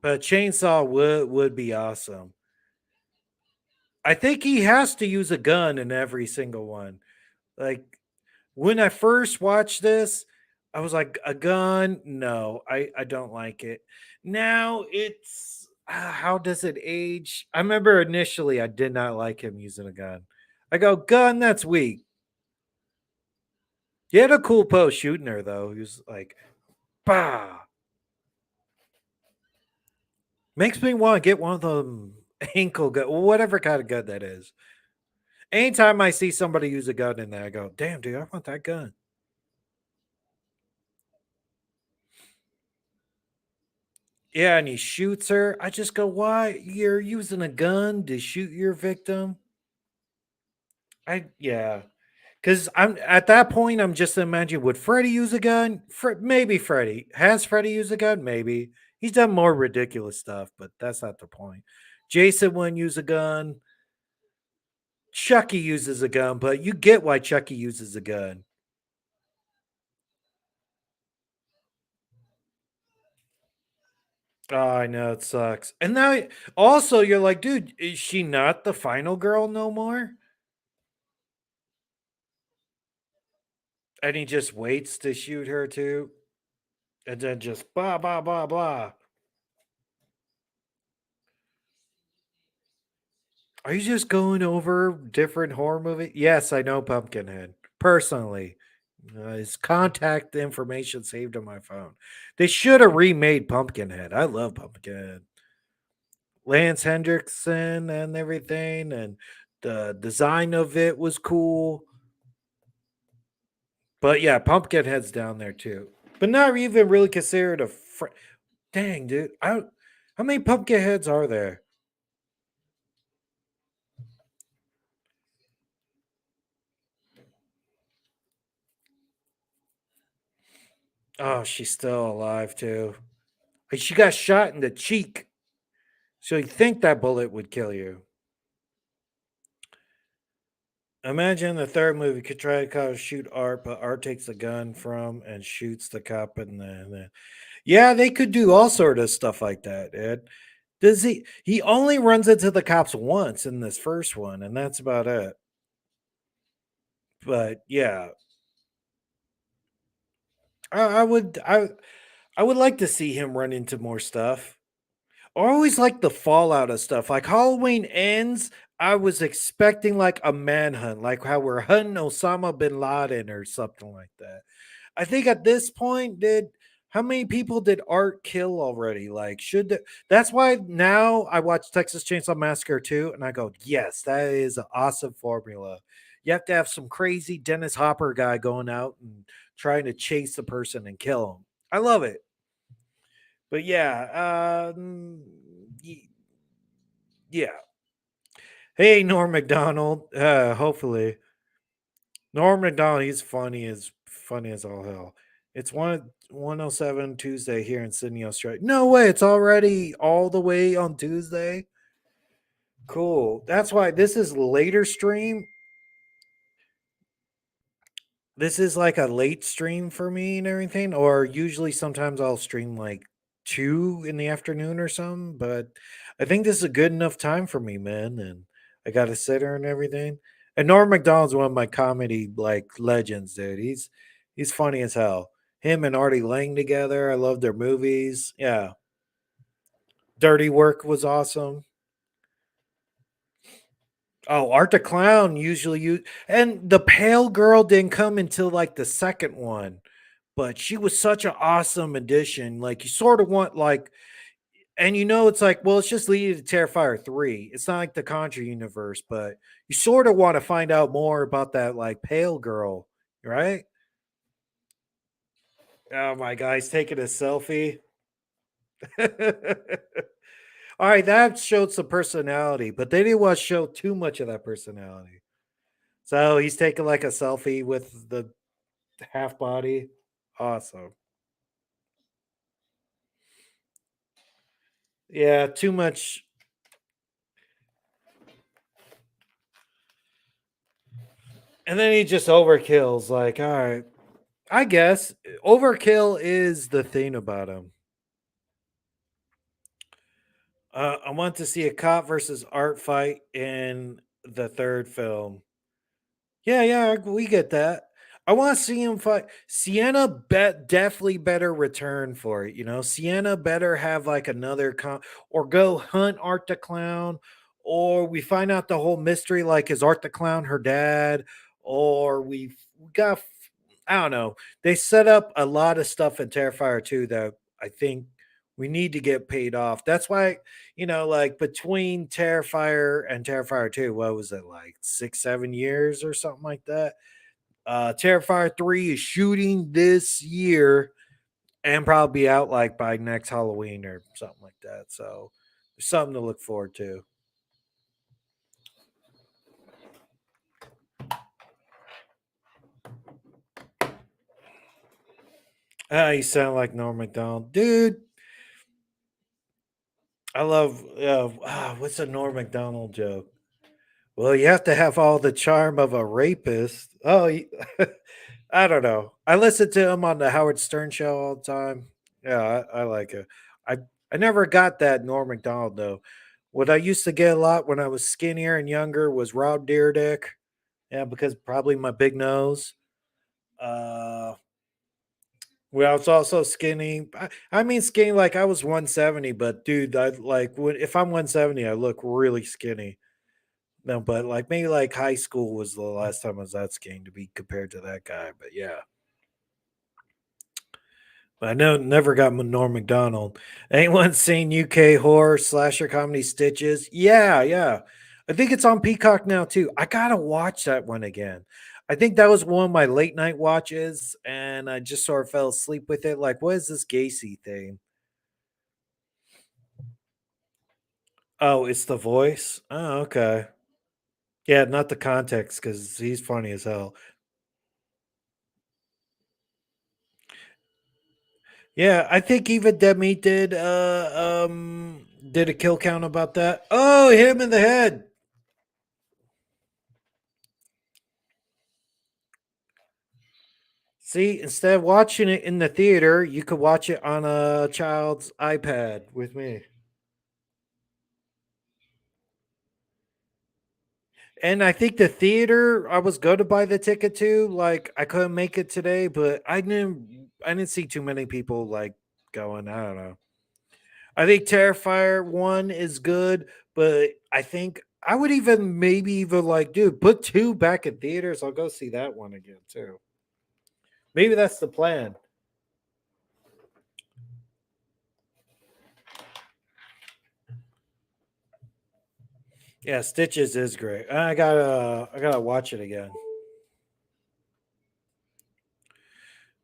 S1: But chainsaw would be awesome. I think he has to use a gun in every single one. Like when I first watched this, I was like, a gun? No, I don't like it. Now it's how does it age? I remember initially I did not like him using a gun. I go, gun, that's weak. He had a cool pose shooting her though. He was like, bah. Makes me want to get one of them ankle gun, whatever kind of gun that is. Anytime I see somebody use a gun in there, I go, damn, dude, I want that gun. Yeah, and he shoots her. I just go, why? You're using a gun to shoot your victim? Yeah. Because I'm at that point, I'm just imagining would Freddy use a gun? Maybe Freddy. Has Freddy used a gun? Maybe. He's done more ridiculous stuff, but that's not the point. Jason wouldn't use a gun. Chucky uses a gun, but you get why Chucky uses a gun. Oh, I know it sucks. And now also you're like, dude, is she not the final girl no more? And he just waits to shoot her too. And then just blah blah blah blah. Are you just going over different horror movies? Yes, I know Pumpkinhead. Personally. His contact information saved on my phone. They should have remade Pumpkinhead. I love Pumpkinhead. Lance Hendrickson and everything, and the design of it was cool. But yeah, Pumpkinhead's down there too. But not even really considered a dang, dude. How many Pumpkinheads are there? Oh, she's still alive too. Like, she got shot in the cheek. So you think that bullet would kill you. Imagine the third movie could try to shoot Art, but Art takes the gun from and shoots the cop and then yeah, they could do all sort of stuff like that, Ed. Does he only runs into the cops once in this first one, and that's about it. But yeah, I would I would like to see him run into more stuff. I always like the fallout of stuff. Like Halloween ends, I was expecting like a manhunt, like how we're hunting Osama bin Laden or something like that. I think at this point, did how many people did Art kill already? Like, that's why now I watch Texas Chainsaw Massacre 2 and I go, yes, that is an awesome formula. You have to have some crazy Dennis Hopper guy going out and trying to chase the person and kill him. I love it. But yeah, yeah. Hey, Norm Macdonald. Hopefully, Norm Macdonald. He's funny as all hell. It's 107 Tuesday here in Sydney, Australia. No way! It's already all the way on Tuesday. Cool. That's why this is later stream. This is like a late stream for me and everything, or usually sometimes I'll stream like 2 in the afternoon or something, but I think this is a good enough time for me, man, and I got a sitter and everything. And Norm Macdonald's one of my comedy like legends, dude. He's funny as hell. Him and Artie Lang together, I love their movies. Yeah. Dirty Work was awesome. Oh, Art the Clown usually you and the Pale Girl didn't come until like the second one, but she was such an awesome addition. Like you sort of want like, and it's like, well, it's just leading to Terrifier 3. It's not like the Conjure universe, but you sort of want to find out more about that like Pale Girl, right? Oh my God, he's taking a selfie. All right, that showed some personality, but they didn't want to show too much of that personality. So he's taking like a selfie with the half body. Awesome. Yeah, too much. And then he just overkills. Like, all right, I guess overkill is the thing about him. I want to see a cop versus art fight in the third film. Yeah, yeah, we get that. I want to see him fight. Sienna definitely better return for it. Sienna better have like another or go hunt Art the Clown, or we find out the whole mystery. Like, is Art the Clown her dad? Or we got, I don't know. They set up a lot of stuff in Terrifier 2 that I think we need to get paid off. That's why, like between Terrifier and Terrifier 2, what was it, like 6, 7 years or something like that? Terrifier 3 is shooting this year and probably be out like by next Halloween or something like that. So there's something to look forward to. You sound like Norm Macdonald. Dude, I love, what's a Norm Macdonald joke? Well, you have to have all the charm of a rapist. Oh, I don't know. I listen to him on the Howard Stern show all the time. Yeah, I like it. I I never got that Norm Macdonald though. What I used to get a lot when I was skinnier and younger was Rob Deerdick. Yeah, because probably my big nose. Uh, well, I was also skinny. I mean skinny like I was 170, but dude, I like if I'm 170, I look really skinny. No, but like maybe like high school was the last time I was that skinny to be compared to that guy. But yeah. I know never got Norm Macdonald. Anyone seen UK horror slasher comedy Stitches? Yeah, yeah. I think it's on Peacock now too. I gotta watch that one again. I think that was one of my late night watches, and I just sort of fell asleep with it. Like, what is this Gacy thing? Oh, it's the voice. Oh, okay. Yeah, not the context because he's funny as hell. Yeah, I think even Demi did a kill count about that. Oh, hit him in the head. See, instead of watching it in the theater, you could watch it on a child's iPad with me. And I think the theater I was going to buy the ticket to, like I couldn't make it today, but I didn't see too many people like going. I don't know. I think Terrifier 1 is good, but I think I would even maybe even like, dude, put 2 back in theaters. I'll go see that one again too. Maybe that's the plan. Yeah, Stitches is great. I gotta watch it again.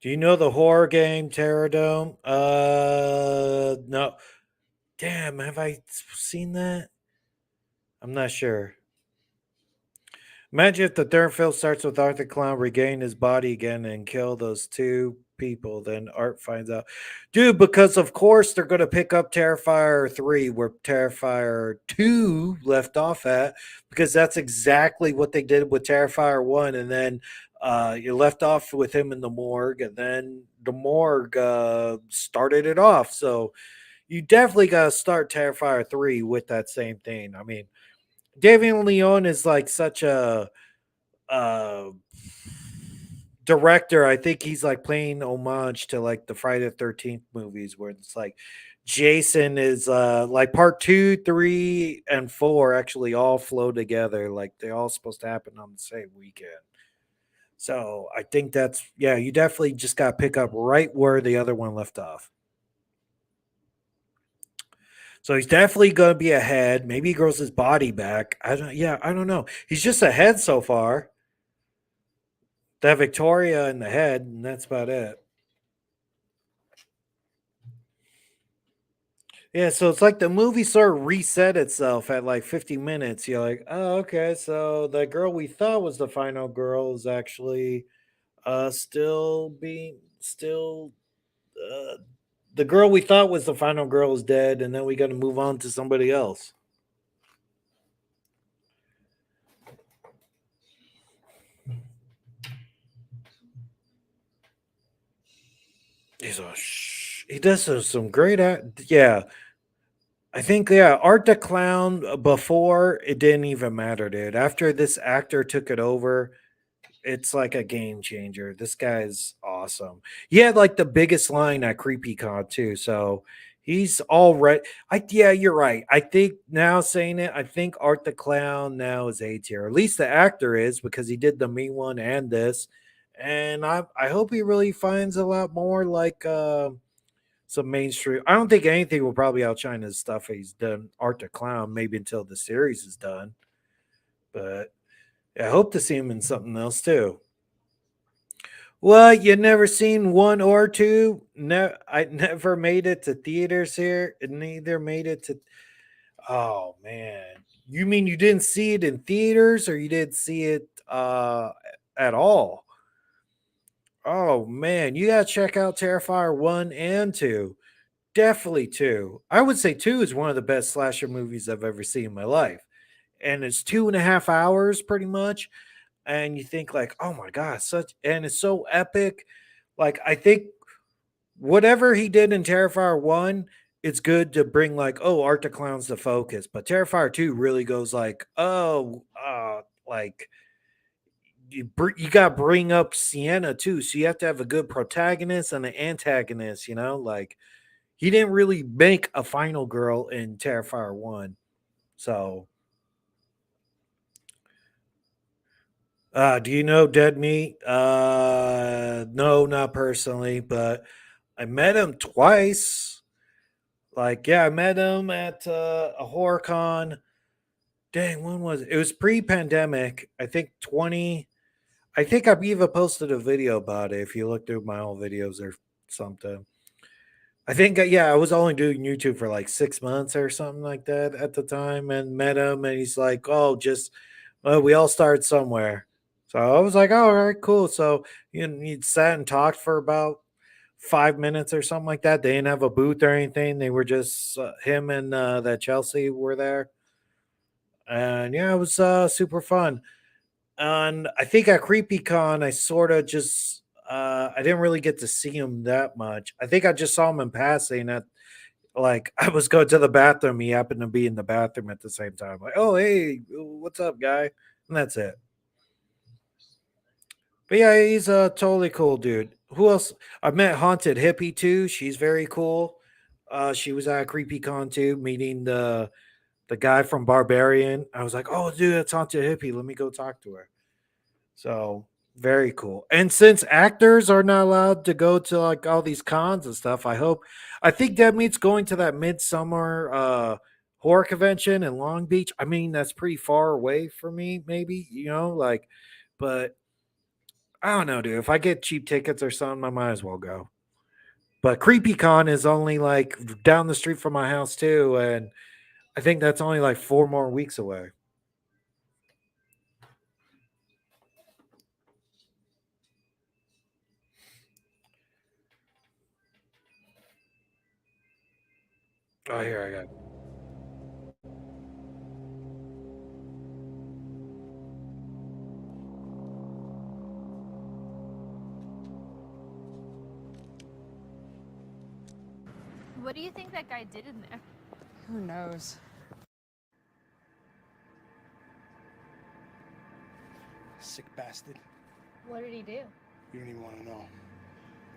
S1: Do you know the horror game Terradome? No. Damn, have I seen that? I'm not sure. Imagine if the third film starts with Arthur Clown regain his body again and kill those 2 people. Then Art finds out, dude. Because of course they're gonna pick up Terrifier 3 where Terrifier 2 left off at, because that's exactly what they did with Terrifier 1, and then you left off with him in the morgue, and then the morgue started it off. So you definitely gotta start Terrifier 3 with that same thing. I mean, David Leon is like such a uh director. I think he's like playing homage to like the Friday the 13th movies where it's like Jason is like part 2, 3, and 4 actually all flow together. Like they're all supposed to happen on the same weekend. So I think that's, yeah, you definitely just got to pick up right where the other one left off. So he's definitely going to be ahead. Maybe he grows his body back. I don't know. He's just ahead so far. That Victoria in the head, and that's about it. Yeah, so it's like the movie sort of reset itself at like 50 minutes. You're like, oh, okay, so the girl we thought was the final girl is actually still uh the girl we thought was the final girl is dead, and then we gotta move on to somebody else. He does some great yeah. I think, yeah, Art the Clown before it didn't even matter, dude. After this actor took it over, it's like a game changer. This guy's awesome. He had like the biggest line at CreepyCon too. So he's all right. Yeah, you're right. I think now saying it, I think Art the Clown now is A tier. At least the actor is, because he did the Me one and this. And I hope he really finds a lot more like some mainstream. I don't think anything will probably outshine his stuff he's done. Art the Clown, maybe until the series is done. But yeah, I hope to see him in something else too. Well, you never seen 1 or 2? No, I never made it to theaters here. It neither made it to. Oh man, you mean you didn't see it in theaters, or you didn't see it at all? Oh man, you gotta check out Terrifier 1 and 2. Definitely 2. I would say 2 is one of the best slasher movies I've ever seen in my life. And it's 2.5 hours pretty much. And you think like, oh my god, such, and it's so epic. Like I think whatever he did in Terrifier 1, it's good to bring like, oh, Art the Clown's the focus. But Terrifier 2 really goes like, oh, like you got to bring up Sienna too. So you have to have a good protagonist and an antagonist, like he didn't really make a final girl in Terrifier 1. So, do you know Dead Meat? No, not personally, but I met him twice. Like, yeah, I met him at a horror con. Dang, when was it? It was pre-pandemic. I think 20. I think I've even posted a video about it if you look through my old videos or something. I think, yeah, I was only doing YouTube for like 6 months or something like that at the time, and met him, and he's like, "Oh, just we all start somewhere." So I was like, "Oh, all right, cool." So he sat and talked for about 5 minutes or something like that. They didn't have a booth or anything. They were just him and that Chelsea were there, and yeah, it was super fun. And I think at CreepyCon, I sort of just I didn't really get to see him that much. I think I just saw him in passing at like I was going to the bathroom. He happened to be in the bathroom at the same time. Like, oh hey, what's up, guy? And that's it. But yeah, he's a totally cool dude. Who else? I met Haunted Hippie too. She's very cool. She was at CreepyCon too, meeting the guy from Barbarian. I was like, oh dude, that's Haunted Hippie. Let me go talk to her. So very cool. And since actors are not allowed to go to like all these cons and stuff, I think that means going to that midsummer horror convention in Long Beach. I mean, that's pretty far away for me, maybe, like, but I don't know, dude. If I get cheap tickets or something, I might as well go. But CreepyCon is only like down the street from my house too, and I think that's only like 4 more weeks away. Oh, here I got.
S2: What do you think that guy did in there?
S3: Who knows?
S4: Sick bastard.
S2: What did he do?
S4: You don't even want to know.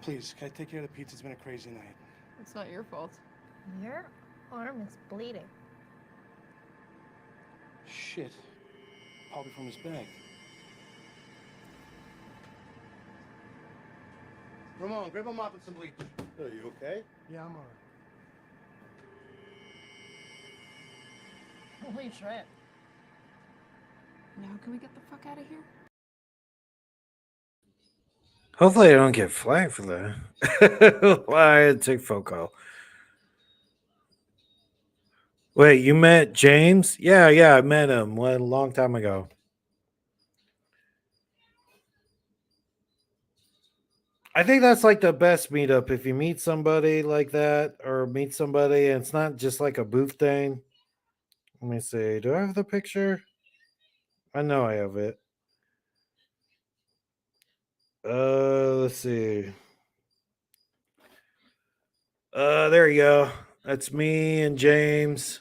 S4: Please, can I take care of the pizza? It's been a crazy night.
S3: It's not your fault.
S2: Your arm is bleeding.
S4: Shit. Probably from his bag. Ramon, grab a mop and some bleach.
S5: Are you okay?
S4: Yeah, I'm alright.
S2: Holy shit.
S3: Now can we get the fuck out of here?
S1: Hopefully, I don't get flagged for that. Why I took phone call? Wait, you met James? Yeah, I met him a long time ago. I think that's like the best meetup if you meet somebody like that or meet somebody and it's not just like a booth thing. Let me see. Do I have the picture? I know I have it. Let's see. There you go. That's me and James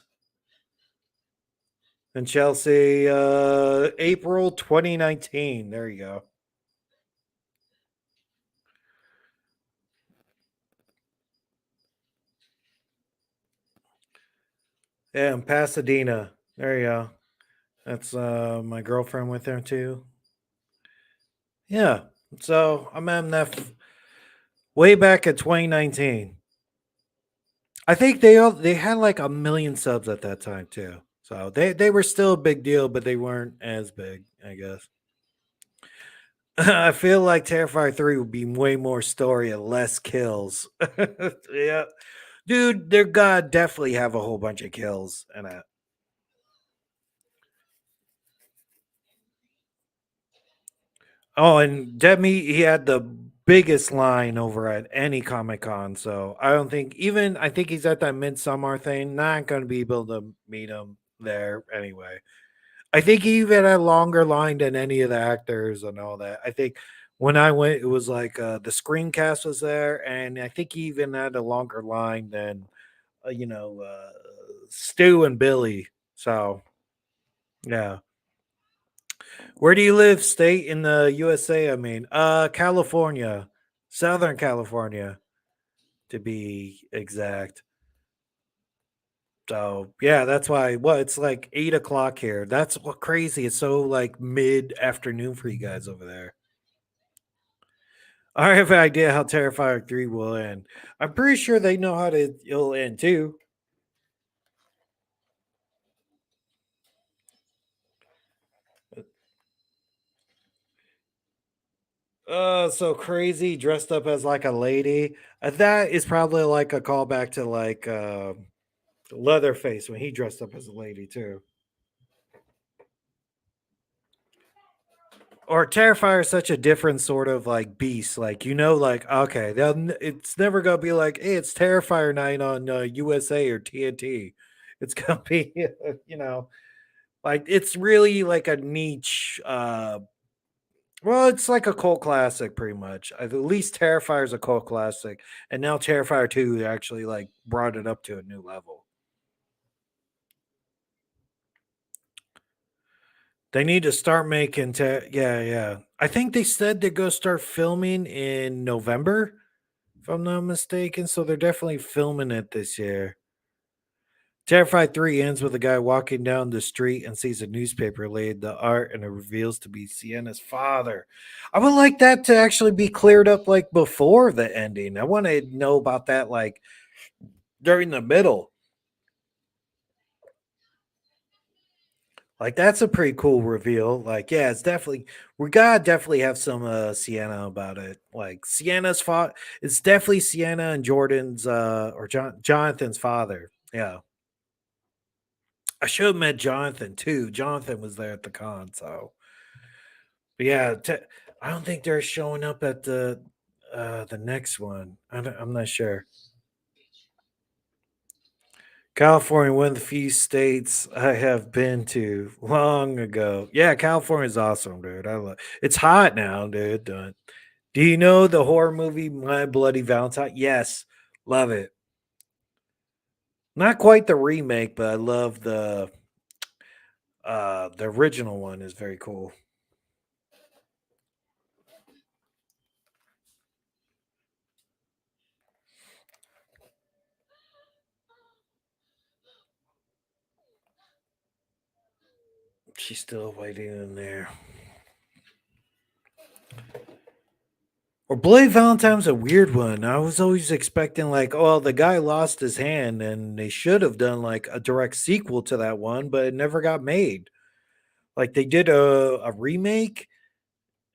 S1: and Chelsea. April 2019. There you go. Yeah, in Pasadena. There you go. That's my girlfriend with her too. Yeah. So I'm MNF way back in 2019. I think they had like a million subs at that time too. So they were still a big deal, but they weren't as big, I guess. I feel like Terrifier 3 would be way more story and less kills. Yeah. Dude, they're gonna definitely have a whole bunch of kills in it. Oh, and Demi, he had the biggest line over at any Comic Con. So I don't think I think he's at that Midsummer thing. Not going to be able to meet him there anyway. I think he even had a longer line than any of the actors and all that. I think when I went, it was like the Screencast was there, and I think he even had a longer line than Stu and Billy. So yeah. Where do you live? State in the USA, I mean. California. Southern California to be exact. So yeah, that's why it's like 8 o'clock here. That's what crazy. It's so like mid afternoon for you guys over there. I have an idea how Terrifier 3 will end. I'm pretty sure they know how to it'll end too. So crazy dressed up as like a lady. That is probably like a callback to like Leatherface when he dressed up as a lady too. Or Terrifier is such a different sort of like beast. Like like okay, it's never gonna be like, hey, it's Terrifier night on USA or TNT. It's gonna be, you know, like it's really like a niche. Well, it's like a cult classic, pretty much. At least Terrifier is a cult classic, and now Terrifier 2 actually like brought it up to a new level. They need to start making yeah, yeah. I think they said they're gonna start filming in November, if I'm not mistaken. So they're definitely filming it this year. Terrified 3 ends with a guy walking down the street and sees a newspaper laid the art and it reveals to be Sienna's father. I would like that to actually be cleared up like before the ending. I want to know about that like during the middle. Like that's a pretty cool reveal. Like, yeah, it's definitely we gotta definitely have some Sienna about it. Like Sienna's father, it's definitely Sienna and Jordan's or Jonathan's father. Yeah. I should have met Jonathan too. Jonathan was there at the con, so but yeah, I don't think they're showing up at the next one. I'm not sure. California, one of the few states I have been to long ago. Yeah, California's awesome, dude. I love. It's hot now, dude. Do you know the horror movie My Bloody Valentine? Yes, love it. Not quite the remake, but I love the original one is very cool. She's still waiting in there. Or Bloody Valentine's a weird one. I was always expecting like, oh, the guy lost his hand, and they should have done like a direct sequel to that one, but it never got made. Like they did a remake,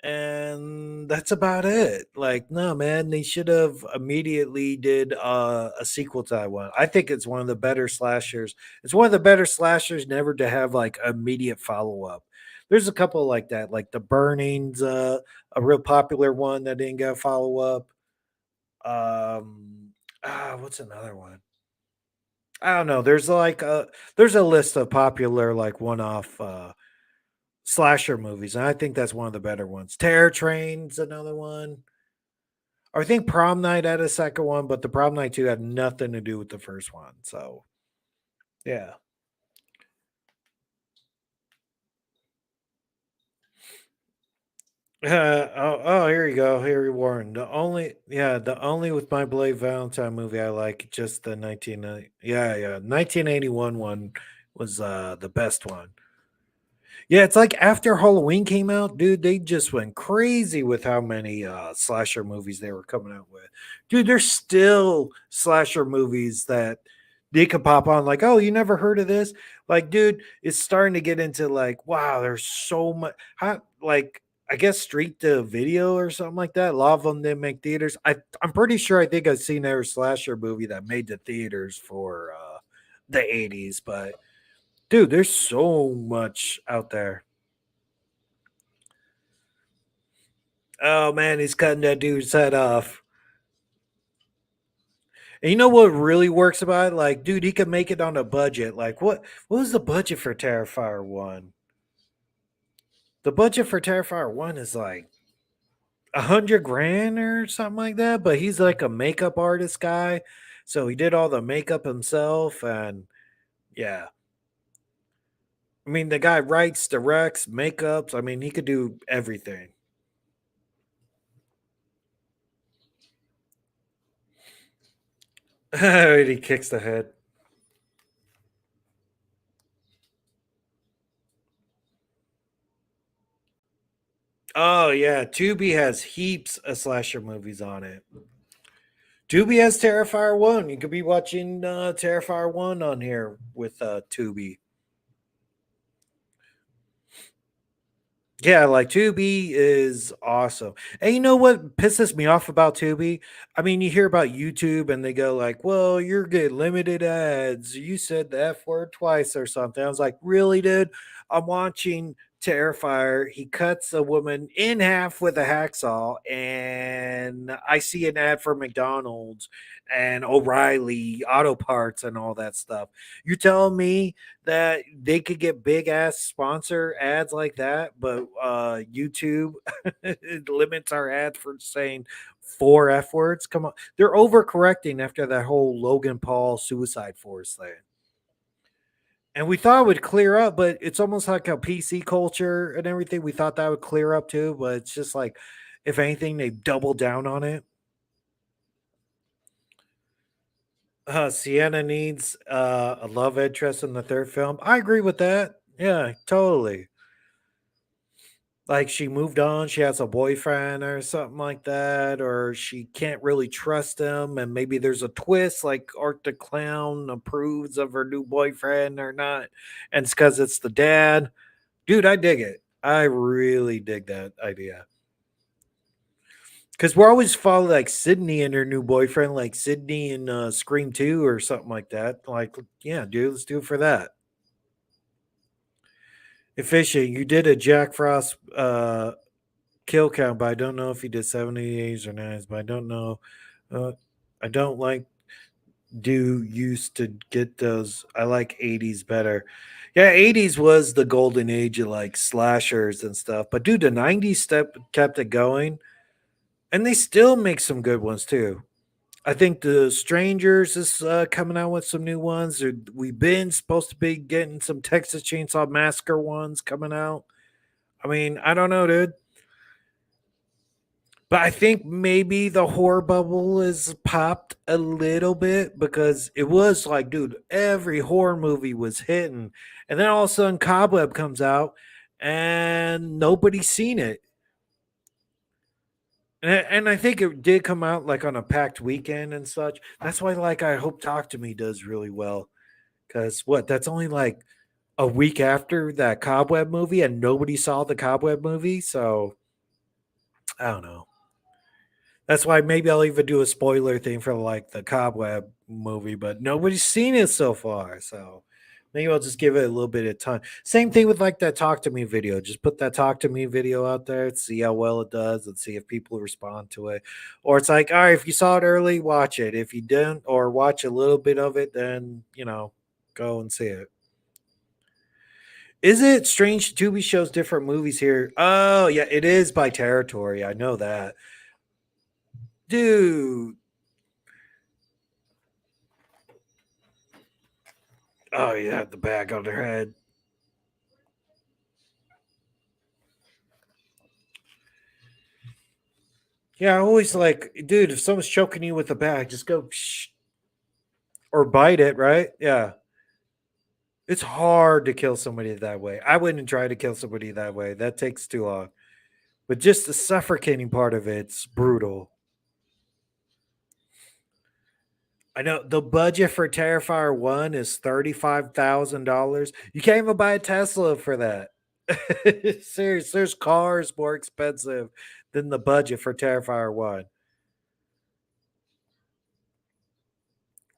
S1: and that's about it. Like, no, man, they should have immediately did a sequel to that one. I think it's one of the better slashers. It's one of the better slashers never to have like immediate follow up. There's a couple like that, like the Burnings, a real popular one that didn't get a follow up. What's another one? I don't know. There's a list of popular like one off slasher movies, and I think that's one of the better ones. Terror Train's another one. I think Prom Night had a second one, but the Prom Night 2 had nothing to do with the first one. So yeah. Here you go. Here you Warren. The only with my Blade Valentine movie I like just the 1981 one was the best one. Yeah, it's like after Halloween came out, dude, they just went crazy with how many slasher movies they were coming out with. Dude, there's still slasher movies that they could pop on like, "Oh, you never heard of this?" Like, dude, it's starting to get into like, wow, there's so much how like I guess street to video or something like that. A lot of them didn't make theaters. I'm pretty sure I think I've seen every slasher movie that made the theaters for the 80s, but dude, there's so much out there. Oh man, he's cutting that dude's head off. And you know what really works about it? Like, dude, he could make it on a budget. Like, what was the budget for Terrifier 1? The budget for Terrifier 1 is like 100 grand or something like that. But he's like a makeup artist guy. So he did all the makeup himself. And yeah. I mean, the guy writes, directs, makeups. I mean, he could do everything. And he kicks the head. Oh yeah, Tubi has heaps of slasher movies on it. Tubi has Terrifier 1. You could be watching Terrifier 1 on here with Tubi. Yeah, like Tubi is awesome. And you know what pisses me off about Tubi? I mean, you hear about YouTube and they go like, "Well, you're getting limited ads. You said the F word twice or something." I was like, "Really, dude? I'm watching Terrifier. He cuts a woman in half with a hacksaw, and I see an ad for McDonald's and O'Reilly Auto Parts and all that stuff. You telling me that they could get big ass sponsor ads like that, but YouTube limits our ads for saying four F words. Come on, they're overcorrecting after that whole Logan Paul suicide force thing. And we thought it would clear up, but it's almost like a PC culture and everything. We thought that would clear up too, but it's just like, if anything, they double down on it. Sienna needs a love interest in the third film. I agree with that. Yeah, totally. Like she moved on, she has a boyfriend or something like that, or she can't really trust him, and maybe there's a twist, like Art the Clown approves of her new boyfriend or not, and it's because it's the dad. Dude, I dig it. I really dig that idea. Because we're always following like Sydney and her new boyfriend, like Sydney in Scream 2 or something like that. Like, yeah, dude, let's do it for that. Efficient, you did a Jack Frost kill count, but I don't know if he did 78s or 9s, but I don't know. Uh, I don't like do used to get those. I like 80s better. Yeah, 80s was the golden age of like slashers and stuff. But dude, the 90s kept it going, and they still make some good ones too. I think the Strangers is coming out with some new ones. We've been supposed to be getting some Texas Chainsaw Massacre ones coming out. I mean, I don't know, dude. But I think maybe the horror bubble is popped a little bit because it was like, dude, every horror movie was hitting. And then all of a sudden, Cobweb comes out and nobody's seen it. And I think it did come out like on a packed weekend and such. That's why, like, I hope Talk to Me does really well. Because what? That's only like a week after that Cobweb movie, and nobody saw the Cobweb movie. So I don't know. That's why maybe I'll even do a spoiler thing for like the Cobweb movie, but nobody's seen it so far. So maybe I'll just give it a little bit of time. Same thing with like that Talk to Me video. Just put that Talk to Me video out there, see how well it does, and see if people respond to it. Or it's like, all right, if you saw it early, watch it. If you didn't, or watch a little bit of it, then go and see it. Is it strange? Tubi shows different movies here. Oh yeah, it is by territory. I know that, dude. Oh yeah, the bag on their head. Yeah, I always like, dude, if someone's choking you with a bag, just go shh or bite it, right? Yeah. It's hard to kill somebody that way. I wouldn't try to kill somebody that way. That takes too long. But just the suffocating part of it's brutal. I know the budget for Terrifier 1 is $35,000. You can't even buy a Tesla for that. Serious, there's cars more expensive than the budget for Terrifier 1.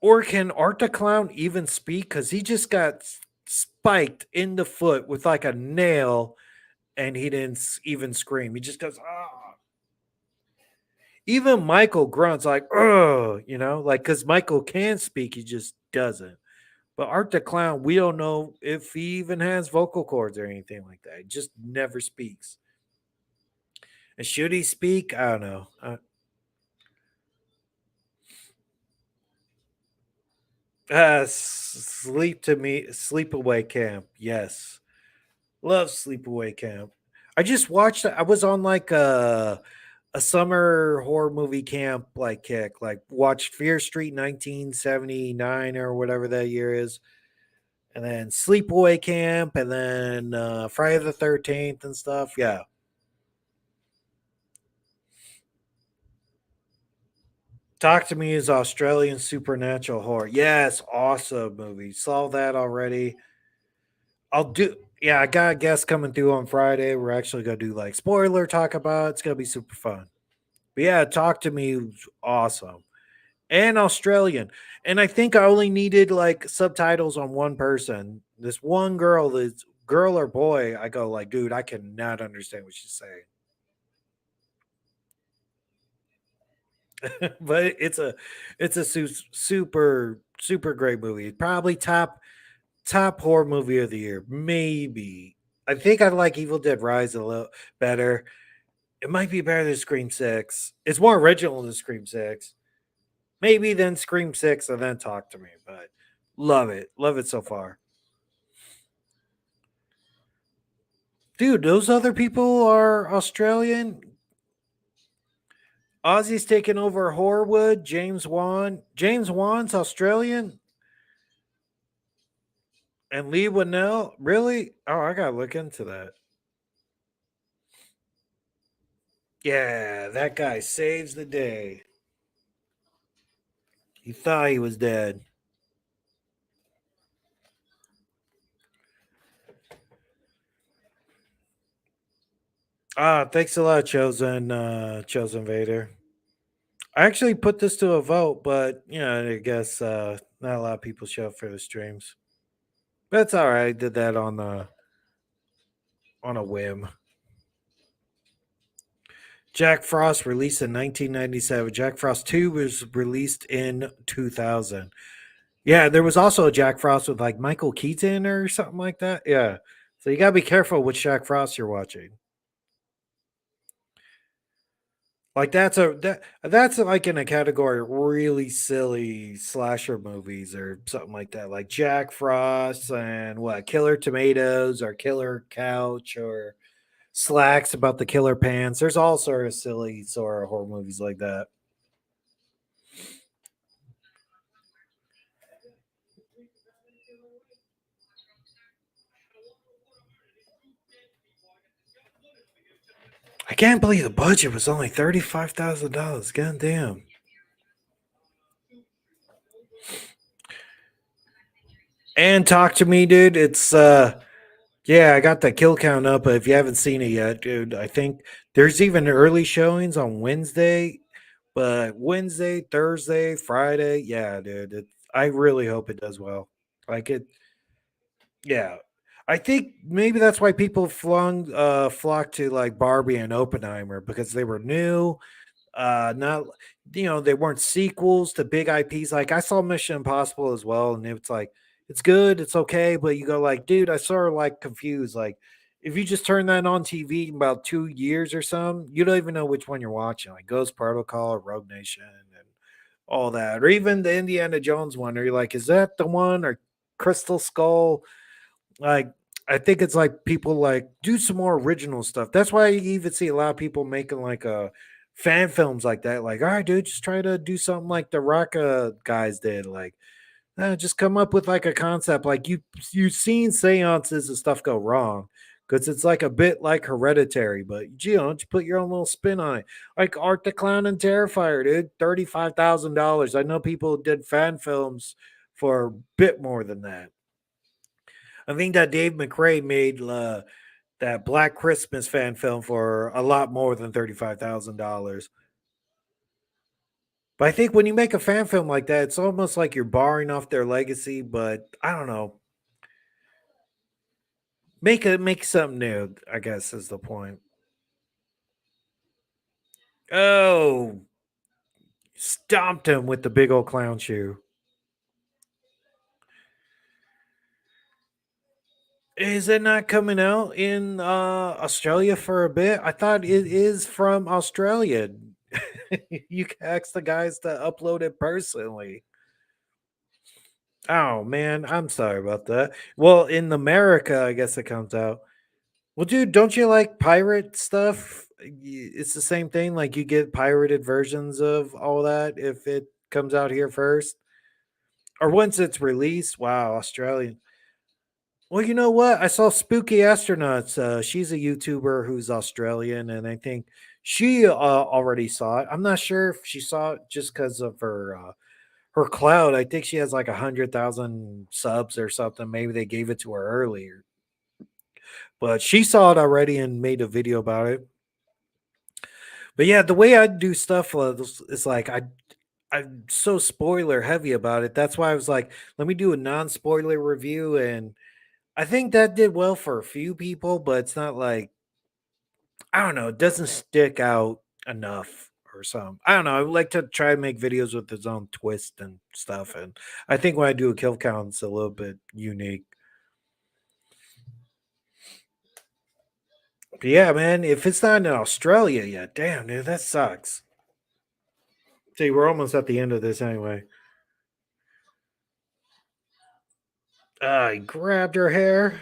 S1: Or can Art the Clown even speak? Because he just got spiked in the foot with like a nail and he didn't even scream. He just goes, ah. Even Michael grunts like, oh, like because Michael can speak, he just doesn't. But Art the Clown, we don't know if he even has vocal cords or anything like that. He just never speaks. And should he speak? I don't know. Sleepaway Camp. Yes. Love Sleepaway Camp. I just watched I was on like a summer horror movie camp like kick. Like watched Fear Street 1979 or whatever that year is. And then Sleepaway Camp and then Friday the 13th and stuff. Yeah. Talk to Me is Australian supernatural horror. Yes, awesome movie. Saw that already. I'll do. Yeah, I got a guest coming through on Friday. We're actually gonna do like spoiler talk about it. It's gonna be super fun. But yeah, Talk to Me was awesome and Australian. And I think I only needed like subtitles on one person. This one girl, this girl or boy, I go like, dude, I cannot understand what she's saying. But it's a super great movie. Probably top horror movie of the year. Maybe. I think I like Evil Dead Rise a little better. It might be better than Scream 6. It's more original than Scream 6. Maybe then Scream 6 and then Talk to Me, but love it. Love it so far. Dude, those other people are Australian. Ozzy's taking over Horwood. James Wan. James Wan's Australian. And Lee Winnell. Really? Oh, I gotta look into that. Yeah, that guy saves the day. He thought he was dead. Ah, thanks a lot, Chosen Vader. I actually put this to a vote, but I guess not a lot of people show up for the streams. That's all right. I did that on a whim. Jack Frost released in 1997. Jack Frost 2 was released in 2000. Yeah, there was also a Jack Frost with like Michael Keaton or something like that. Yeah. So you got to be careful which Jack Frost you're watching. Like that's like in a category of really silly slasher movies or something like that. Like Jack Frost and what Killer Tomatoes or Killer Couch or Slacks about the killer pants. There's all sort of silly sort of horror movies like that. I can't believe the budget was only $35,000. God damn. And Talk to Me, dude. It's yeah, I got the kill count up, but if you haven't seen it yet, dude, I think there's even early showings on Wednesday, but Wednesday, Thursday, Friday, yeah, dude. I really hope it does well. Like it, yeah. I think maybe that's why people flocked to like Barbie and Oppenheimer because they were new. Not they weren't sequels to big IPs. Like I saw Mission Impossible as well, and it's like it's good, it's okay, but you go like, dude, I sort of like confused. Like if you just turn that on TV in about 2 years or something, you don't even know which one you're watching, like Ghost Protocol or Rogue Nation and all that, or even the Indiana Jones one. Or you're like, is that the one or Crystal Skull? Like I think it's like people like do some more original stuff. That's why you even see a lot of people making like a fan films like that. Like, all right, dude, just try to do something like the Rock guys did. Like, just come up with like a concept. Like you've seen seances and stuff go wrong because it's like a bit like Hereditary, but just put your own little spin on it. Like Art the Clown and Terrifier, dude, $35,000. I know people did fan films for a bit more than that. I think that Dave McRae made that Black Christmas fan film for a lot more than $35,000. But I think when you make a fan film like that, it's almost like you're borrowing off their legacy. But I don't know, make something new. I guess is the point. Oh, stomped him with the big old clown shoe. Is it not coming out in Australia for a bit? I thought it is from Australia. You can ask the guys to upload it personally. Oh man, I'm sorry about that. Well, in America, I guess it comes out. Well, dude, don't you like pirate stuff? It's the same thing. Like you get pirated versions of all that if it comes out here first, or once it's released. Wow, Australian. Well, you know what? I saw Spooky Astronauts. She's a YouTuber who's Australian, and I think She already saw it. I'm not sure if she saw it just because of her cloud. I think she has like 100,000 subs or something. Maybe they gave it to her earlier, but she saw it already and made a video about it. But yeah, the way I do stuff is like I'm so spoiler heavy about it. That's why I was like, let me do a non-spoiler review, and I think that did well for a few people, but it's not like, I don't know, it doesn't stick out enough or something. I don't know. I would like to try to make videos with its own twist and stuff, and I think when I do a kill count, it's a little bit unique. But yeah, man, if it's not in Australia yet, damn, dude, that sucks. See, we're almost at the end of this anyway. I grabbed her hair.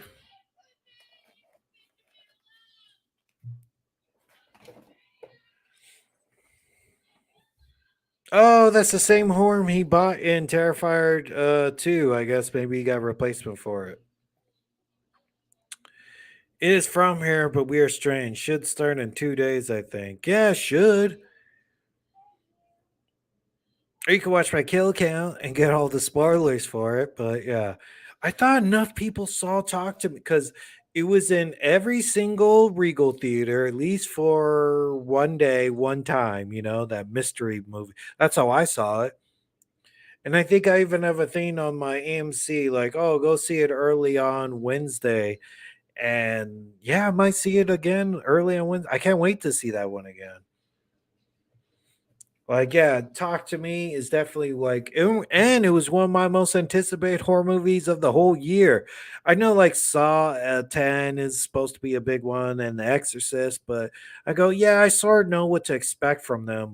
S1: Oh, that's the same horn he bought in Terrifier 2. I guess maybe he got a replacement for it. It is from here, but we are strange. Should start in 2 days, I think. Yeah, should. Or you can watch my kill count and get all the spoilers for it. But yeah, I thought enough people saw Talk to Me because it was in every single Regal theater, at least for one day, one time, that mystery movie. That's how I saw it. And I think I even have a thing on my AMC like, oh, go see it early on Wednesday. And yeah, I might see it again early on Wednesday. I can't wait to see that one again. Like, yeah, Talk to Me is definitely and it was one of my most anticipated horror movies of the whole year. I know, like, Saw 10 is supposed to be a big one and The Exorcist, but I go, yeah, I sort of know what to expect from them.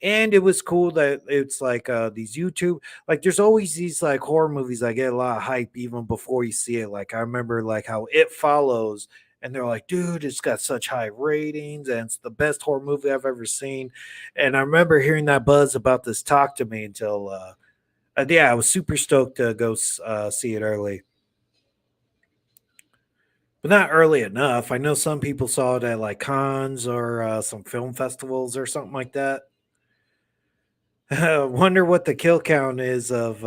S1: And it was cool that it's like these YouTube, like, there's always these like horror movies that get a lot of hype even before you see it. Like, I remember like how It Follows, and they're like, dude, it's got such high ratings and it's the best horror movie I've ever seen. And I remember hearing that buzz about this Talk to Me until, yeah, I was super stoked to go see it early, but not early enough. I know some people saw it at like cons or some film festivals or something like that. Wonder what the kill count is of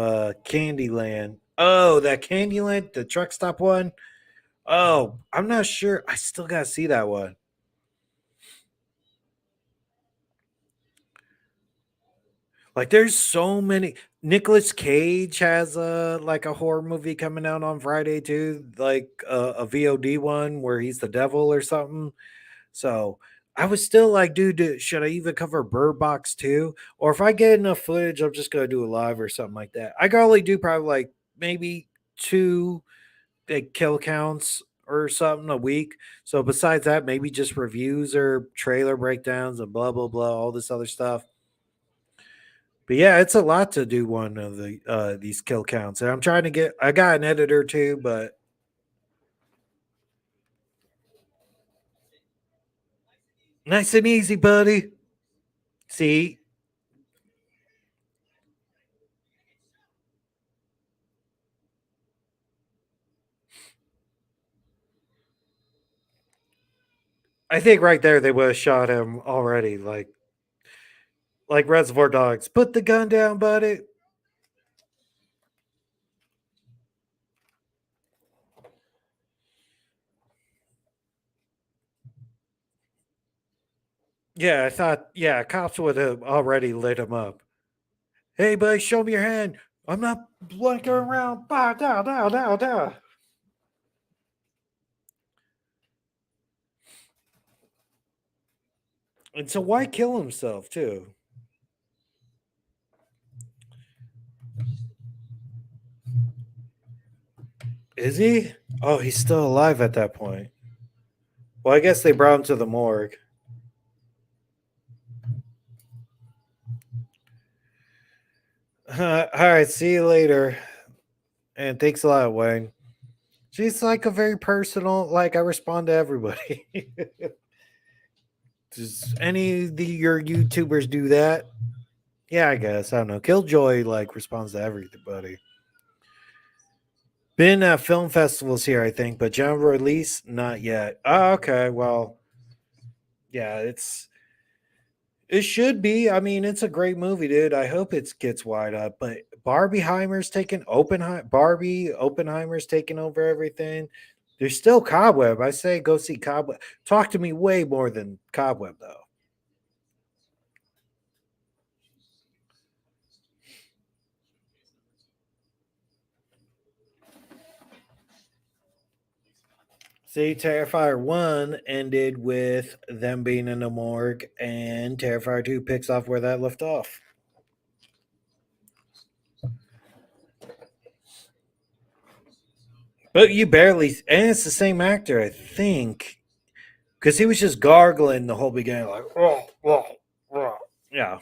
S1: Candyland. Oh, that Candyland, the truck stop one. Oh, I'm not sure. I still gotta see that one. Like, there's so many. Nicolas Cage has like a horror movie coming out on Friday too, like a VOD one where he's the devil or something. So I was still like, dude, should I even cover Bird Box too? Or if I get enough footage, I'm just gonna do a live or something like that. I can only do probably like maybe two like kill counts or something a week. So besides that, maybe just reviews or trailer breakdowns and blah blah blah, all this other stuff. But yeah, it's a lot to do one of these kill counts. And I'm trying to get, I got an editor too, but nice and easy, buddy. See, I think right there they would have shot him already, like Reservoir Dogs. Put the gun down, buddy. Yeah, I thought, yeah, cops would have already lit him up. Hey, buddy, show me your hand. I'm not blinking around. Bah, da, da, da, da. And so why kill himself too? Is he? Oh, he's still alive at that point. Well, I guess they brought him to the morgue. All right, see you later. And thanks a lot, Wayne. She's like a very personal, like I respond to everybody. Does any of your YouTubers do that? Yeah, I guess. I don't know. Killjoy like responds to everybody. Been at film festivals here, I think, but general release, not yet. Oh, okay. Well, Yeah, it should be. I mean, it's a great movie, dude. I hope it gets wide up. But Barbie Oppenheimer's taking over everything. There's still Cobweb. I say go see Cobweb. Talk to me way more than Cobweb though. See, Terrifier 1 ended with them being in the morgue, and Terrifier 2 picks off where that left off. But you barely, and it's the same actor, I think, because he was just gargling the whole beginning, like, oh, oh, oh. Yeah.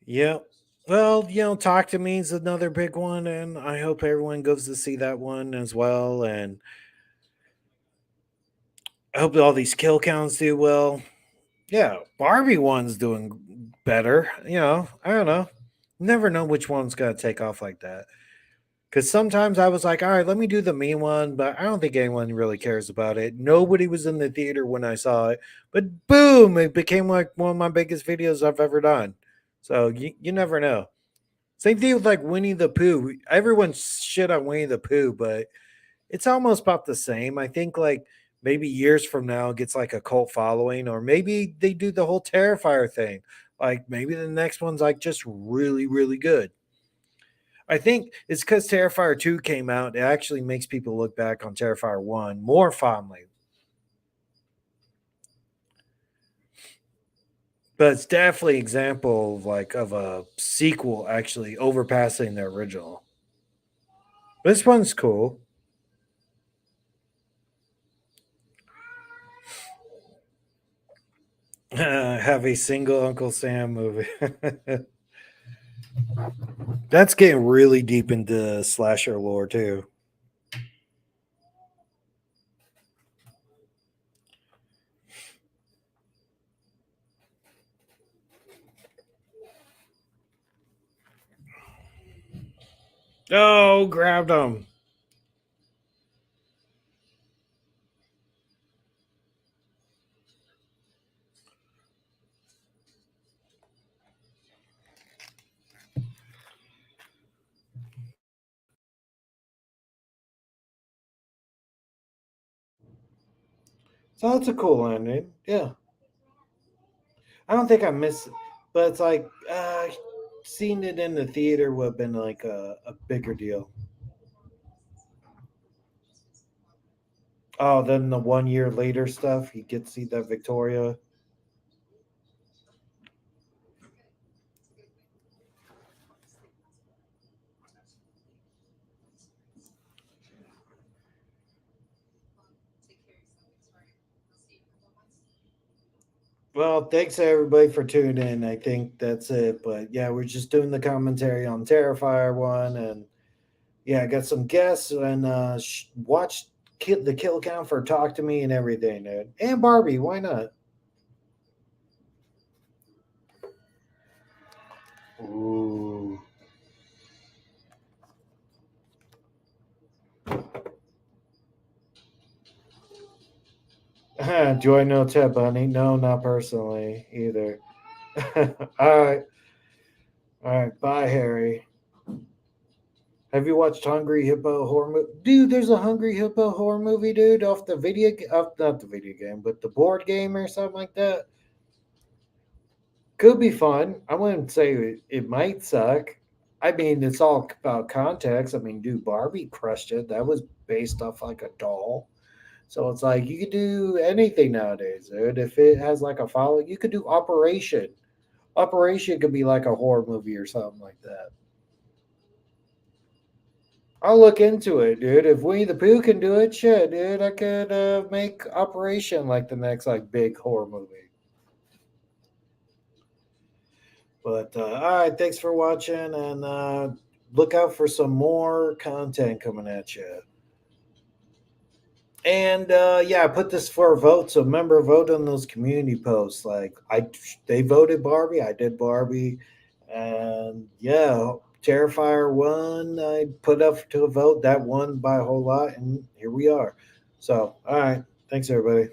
S1: Yeah. Well, Talk to Me is another big one, and I hope everyone goes to see that one as well. And I hope all these kill counts do well. Yeah, Barbie one's doing better. I don't know. Never know which one's gonna take off like that. Because sometimes I was like, all right, let me do the me one, but I don't think anyone really cares about it. Nobody was in the theater when I saw it, but boom, it became like one of my biggest videos I've ever done. So you never know. Same thing with like Winnie the Pooh. Everyone shit on Winnie the Pooh, but it's almost about the same. I think like maybe years from now it gets like a cult following, or maybe they do the whole Terrifier thing. Like maybe the next one's like just really, really good. I think it's because Terrifier 2 came out, it actually makes people look back on Terrifier 1 more fondly. But it's definitely example of like of a sequel actually overpassing the original. This one's cool. Have a single Uncle Sam movie. That's getting really deep into slasher lore too. Oh, grabbed him. So that's a cool ending. Yeah. I don't think I missed it, but it's like seeing it in the theater would have been like a bigger deal. Oh, then the 1 year later stuff, you get to see that Victoria. Well, thanks everybody for tuning in. I think that's it. But yeah, we're just doing the commentary on Terrifier 1, and yeah, I got some guests and watch the kill count for Talk to Me and everything, dude. And Barbie, why not? Ooh. Do I know Ted Bunny? No, not personally either. All right. All right. Bye, Harry. Have you watched Hungry Hippo horror movie? Dude, there's a Hungry Hippo horror movie, dude, off the off not the video game, but the board game or something like that. Could be fun. I wouldn't say it might suck. I mean, it's all about context. I mean, dude, Barbie crushed it. That was based off like a doll. So it's like you could do anything nowadays, dude. If it has like a follow, you could do Operation. Operation could be like a horror movie or something like that. I'll look into it, dude. If Winnie the Pooh can do it, shit, dude, I could make Operation like the next like big horror movie. But all right, thanks for watching, and look out for some more content coming at you. And yeah, I put this for a vote. So remember, vote on those community posts. Like they voted Barbie. I did Barbie, and yeah, Terrifier won. I put up to a vote that won by a whole lot, and here we are. So all right, thanks everybody.